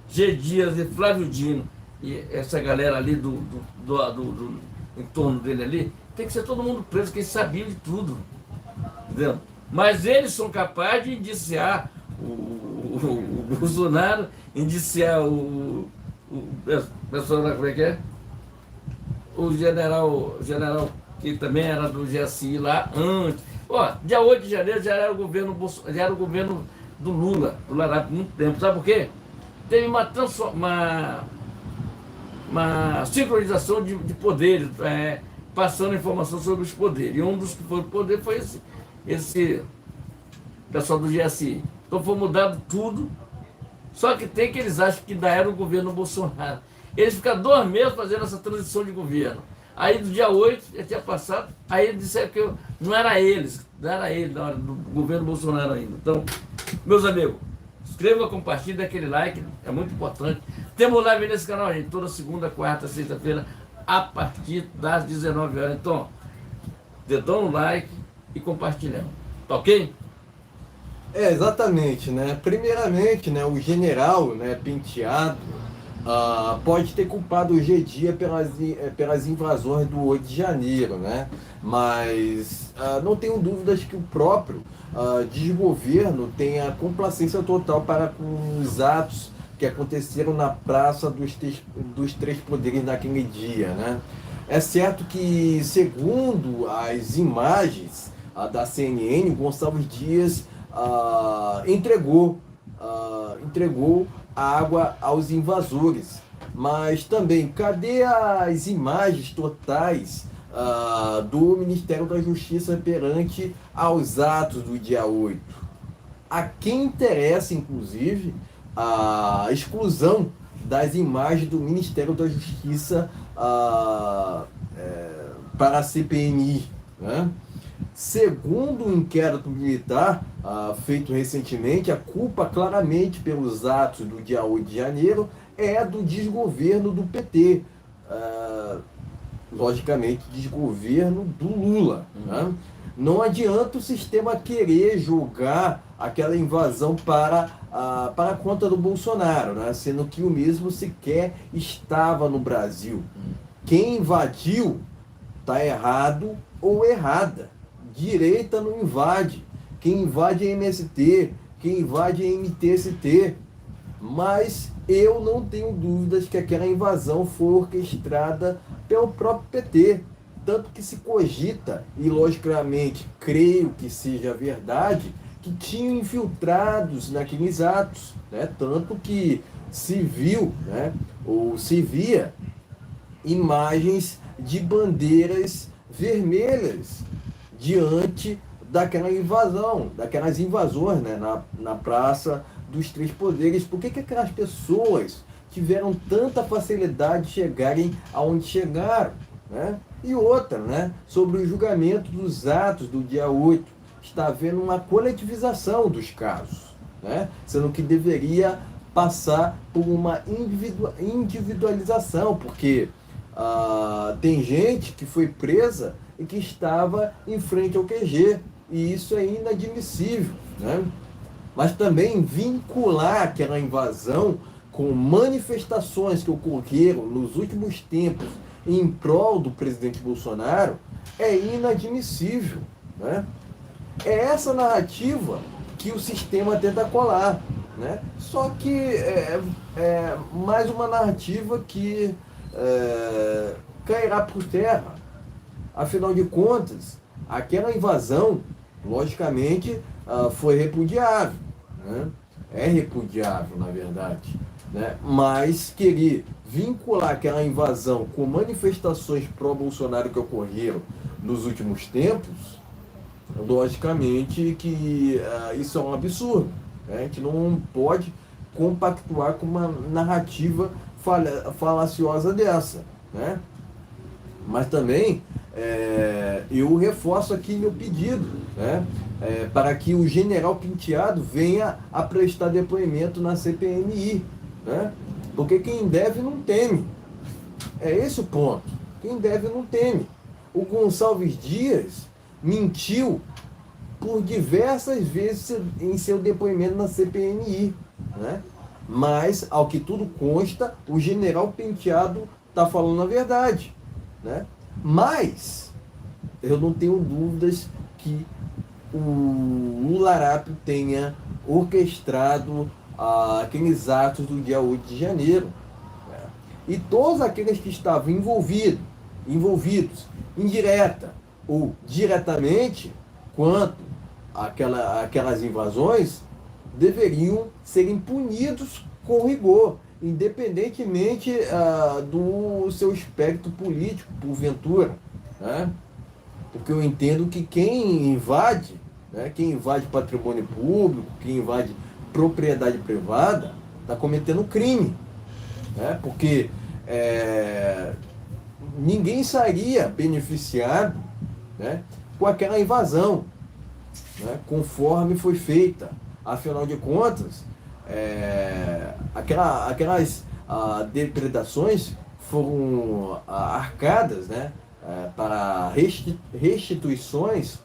G. Dias e Flávio Dino e essa galera ali do entorno dele ali, tem que ser todo mundo preso, porque eles sabiam de tudo. Entendeu? Mas eles são capazes de indiciar o Bolsonaro, indiciar o pessoal lá, como é que é? O general que também era do GSI lá antes. Ó, dia 8 de janeiro já era o governo do Lula há muito tempo. Sabe por quê? Teve uma sincronização de poderes, passando informação sobre os poderes. E um dos que foi o poder foi esse pessoal do GSI. Então foi mudado tudo. Só que tem que eles acham que ainda era o governo Bolsonaro. Eles ficaram 2 meses fazendo essa transição de governo. Aí do dia 8, já tinha passado, aí eles disseram que não era ele na hora do governo Bolsonaro ainda. Então, meus amigos, inscreva, compartilhe, dê aquele like, é muito importante. Temos live nesse canal, gente, toda segunda, quarta, sexta-feira, a partir das 19 horas. Então, dedão no like e compartilhando. Tá ok? Exatamente, né? Primeiramente, né, o general, né, Penteado, pode ter culpado o G-Dia pelas invasões do 8 de janeiro, né? Mas não tenho dúvidas que o próprio desgoverno tem a complacência total para com os atos que aconteceram na Praça dos Três Poderes naquele dia, né? É certo que, segundo as imagens da CNN, o Gonçalves Dias entregou água aos invasores. Mas também, cadê as imagens totais do Ministério da Justiça perante aos atos do dia 8? A quem interessa, inclusive, a exclusão das imagens do Ministério da Justiça para a CPMI, né? Segundo o inquérito militar feito recentemente, a culpa claramente pelos atos do dia 8 de janeiro é do desgoverno do PT. Logicamente, desgoverno do Lula. Né? Não adianta o sistema querer jogar aquela invasão para a conta do Bolsonaro, né? Sendo que o mesmo sequer estava no Brasil. Quem invadiu está errado ou errada. Direita não invade. Quem invade é MST, quem invade é MTST. Mas eu não tenho dúvidas que aquela invasão foi orquestrada pelo próprio PT. Tanto que se cogita, e logicamente creio que seja verdade, que tinham infiltrados naqueles atos, né? Tanto que se viu, né? Ou se via imagens de bandeiras vermelhas diante daquela invasão, daquelas invasões, né, na Praça dos Três Poderes. Por que aquelas pessoas tiveram tanta facilidade de chegarem aonde chegaram, né? E outra, né, sobre o julgamento dos atos do dia 8, está havendo uma coletivização dos casos, né? Sendo que deveria passar por uma individualização, porque tem gente que foi presa e que estava em frente ao QG, e isso é inadmissível, né? Mas também vincular aquela invasão com manifestações que ocorreram nos últimos tempos em prol do presidente Bolsonaro é inadmissível, né? É essa narrativa que o sistema tenta colar, né? Só que é mais uma narrativa que cairá por terra. Afinal de contas, aquela invasão, logicamente, foi repudiável, né? É repudiável, na verdade. né? Mas querer vincular aquela invasão com manifestações pró-Bolsonaro que ocorreram nos últimos tempos, logicamente que isso é um absurdo, né? A gente não pode compactuar com uma narrativa falaciosa dessa, né? Mas também eu reforço aqui meu pedido, né? Para que o general Penteado venha a prestar depoimento na CPMI, né? Porque quem deve não teme. É esse o ponto. Quem deve não teme. O Gonçalves Dias mentiu por diversas vezes em seu depoimento na CPMI, né? Mas, ao que tudo consta, o general Penteado está falando a verdade, né? Mas eu não tenho dúvidas que o Lularápio tenha orquestrado aqueles atos do dia 8 de janeiro, né? E todos aqueles que estavam envolvidos, indireta ou diretamente, quanto aquelas invasões, deveriam serem punidos com rigor, independentemente do seu espectro político, porventura, né? Porque eu entendo que quem invade, né, quem invade patrimônio público, quem invade propriedade privada, está cometendo crime, né? Porque ninguém sairia beneficiado, né, com aquela invasão, né, conforme foi feita. Afinal de contas, aquelas depredações foram arcadas, né, para restituições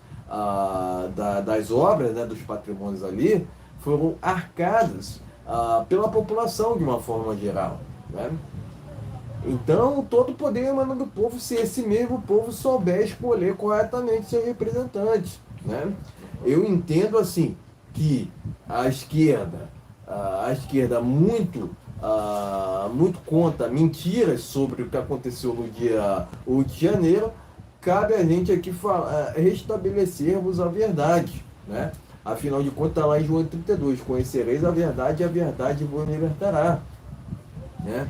das obras, né, dos patrimônios ali, foram arcadas pela população de uma forma geral, né? Então, todo o poder emana do povo se esse mesmo povo souber escolher corretamente seus representantes, né? Eu entendo assim que a esquerda muito conta mentiras sobre o que aconteceu no dia 8 de janeiro. Cabe a gente aqui restabelecermos a verdade, né? Afinal de contas, está lá em João 32, conhecereis a verdade e a verdade vos libertará, né?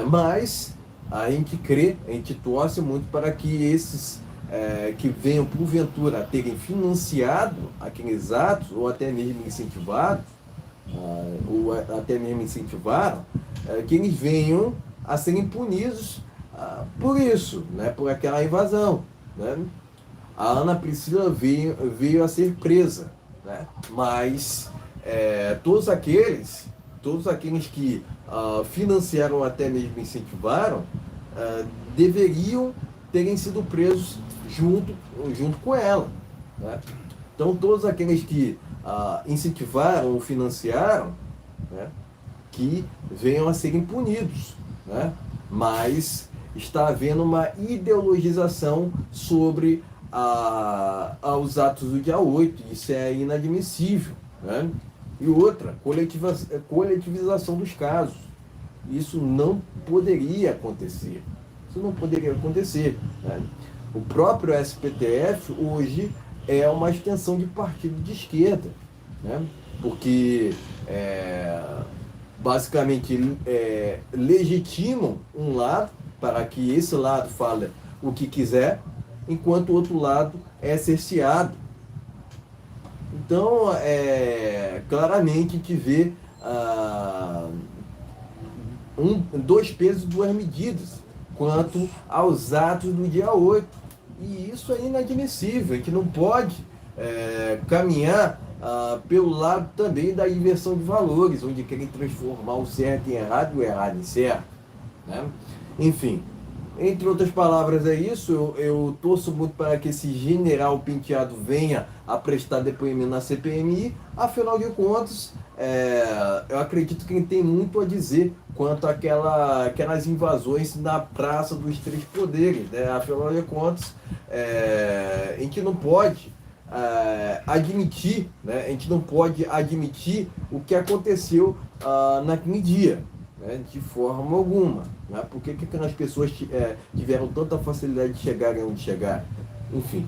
Mas a gente crê, a gente torce muito para que esses que venham porventura a terem financiado aqueles atos, ou até mesmo incentivado, que eles venham a serem punidos por isso, né? Por aquela invasão, né? A Ana Priscila veio a ser presa, né? Mas todos aqueles que financiaram, até mesmo incentivaram, deveriam terem sido presos junto com ela, né? Então, todos aqueles que incentivaram ou financiaram, né, que venham a serem punidos, né? Mas está havendo uma ideologização sobre os atos do dia 8, isso é inadmissível, né? E outra, coletivização dos casos. Isso não poderia acontecer. Né? O próprio STF hoje é uma extensão de partido de esquerda, né? Porque basicamente legitimam um lado para que esse lado fale o que quiser, enquanto o outro lado é cerceado. Então, claramente a gente vê dois pesos, duas medidas quanto aos atos do dia 8. E isso é inadmissível. A gente não pode caminhar pelo lado também da inversão de valores, onde querem transformar o certo em errado e o errado em certo, né? Enfim, entre outras palavras, é isso. Eu torço muito para que esse general Penteado venha a prestar depoimento na CPMI. Afinal de contas, eu acredito que ele tem muito a dizer quanto àquelas invasões na Praça dos Três Poderes, né? Afinal de contas, a gente não pode admitir, né? A gente não pode admitir o que aconteceu naquele dia, né? De forma alguma, né? Por que aquelas pessoas tiveram tanta facilidade de chegarem onde chegaram? Enfim,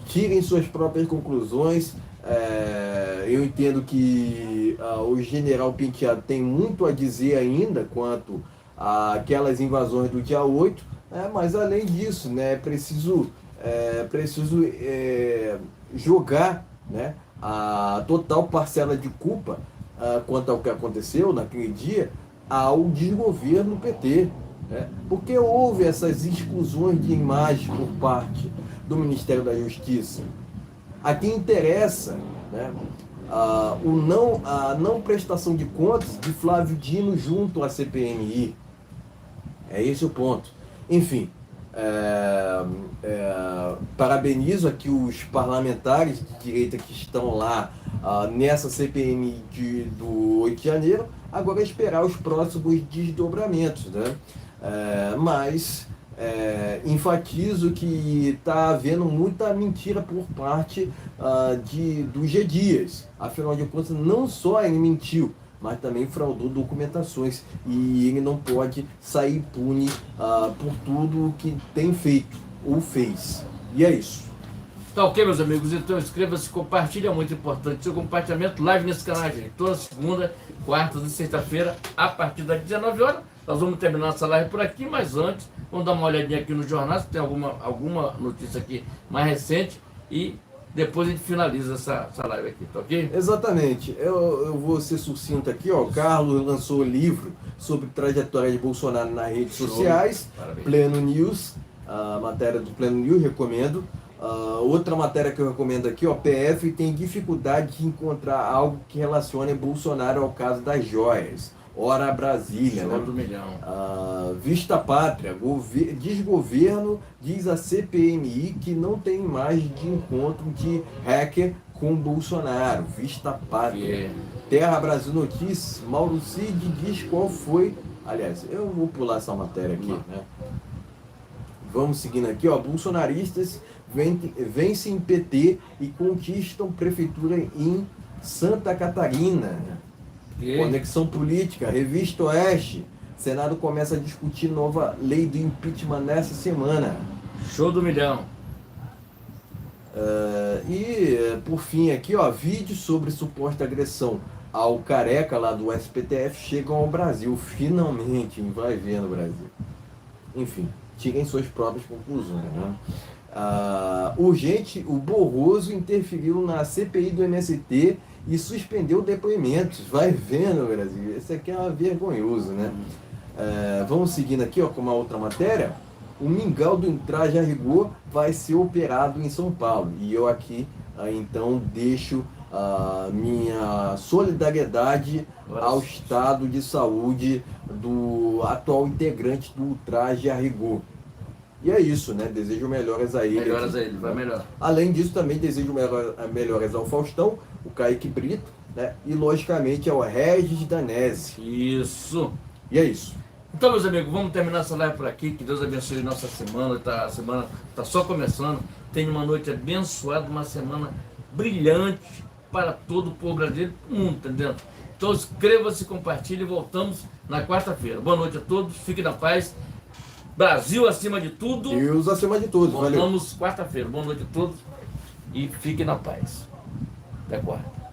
tirem suas próprias conclusões. Eu entendo que o general Penteado tem muito a dizer ainda quanto àquelas invasões do dia 8, mas além disso, né, preciso jogar, né, a total parcela de culpa quanto ao que aconteceu naquele dia ao desgoverno PT. Né, porque houve essas exclusões de imagens por parte do Ministério da Justiça. A quem interessa, né, a não prestação de contas de Flávio Dino junto à CPMI. É esse o ponto. Enfim, parabenizo aqui os parlamentares de direita que estão lá nessa CPMI do 8 de janeiro. Agora esperar os próximos desdobramentos, né? Mas enfatizo que está havendo muita mentira por parte do G. Dias. Afinal de contas, não só ele mentiu, mas também fraudou documentações. E ele não pode sair impune por tudo o que tem feito ou fez. E é isso. Tá ok, meus amigos? Então inscreva-se, compartilhe, é muito importante. Seu compartilhamento live nesse canal, gente. Toda segunda, quarta e sexta-feira, a partir das 19 horas. Nós vamos terminar essa live por aqui, mas antes, vamos dar uma olhadinha aqui no jornal, se tem alguma notícia aqui mais recente, e depois a gente finaliza essa live aqui, tá ok? Exatamente. Eu vou ser sucinto aqui, ó. O Carlos lançou o livro sobre trajetória de Bolsonaro nas redes sociais. Parabéns. Pleno News, a matéria do Pleno News, recomendo. Outra matéria que eu recomendo aqui, ó, PF tem dificuldade de encontrar algo que relacione Bolsonaro ao caso das joias. Ora Brasília, Show né? do milhão. Vista Pátria, desgoverno diz a CPMI que não tem imagem de encontro de hacker com Bolsonaro. Vista Pátria. Terra Brasil Notícias, Mauro Cid diz qual foi. Aliás, eu vou pular essa matéria aqui, né? Vamos seguindo aqui, ó. Bolsonaristas vencem PT e conquistam prefeitura em Santa Catarina. Conexão Política, Revista Oeste. Senado começa a discutir nova lei do impeachment nessa semana. Show do milhão. E por fim aqui, ó, vídeos sobre suposta agressão ao careca lá do SPTF chegam ao Brasil. Finalmente, vai ver no Brasil. Enfim, tirem suas próprias conclusões, né? Urgente, o Barroso interferiu na CPI do MST e suspendeu depoimentos. Vai vendo, Brasil. Esse aqui é vergonhoso, né? Vamos seguindo aqui, ó, com uma outra matéria. O mingau do traje a rigor vai ser operado em São Paulo. E eu aqui, então, deixo minha solidariedade ao estado de saúde do atual integrante do traje a rigor. E é isso, né? Desejo melhoras a ele. Melhoras a ele, vai melhor. Além disso, também desejo melhoras ao Faustão, o Kaique Brito, né? E, logicamente, ao Regis Danese. Isso. E é isso. Então, meus amigos, vamos terminar essa live por aqui. Que Deus abençoe nossa semana. A semana está só começando. Tenha uma noite abençoada, uma semana brilhante para todo o povo brasileiro, todo mundo, entendeu? Então, inscreva-se, compartilhe e voltamos na quarta-feira. Boa noite a todos, fiquem na paz. Brasil acima de tudo. Deus acima de tudo. Voltamos quarta-feira. Boa noite a todos e fiquem na paz. Até quarta.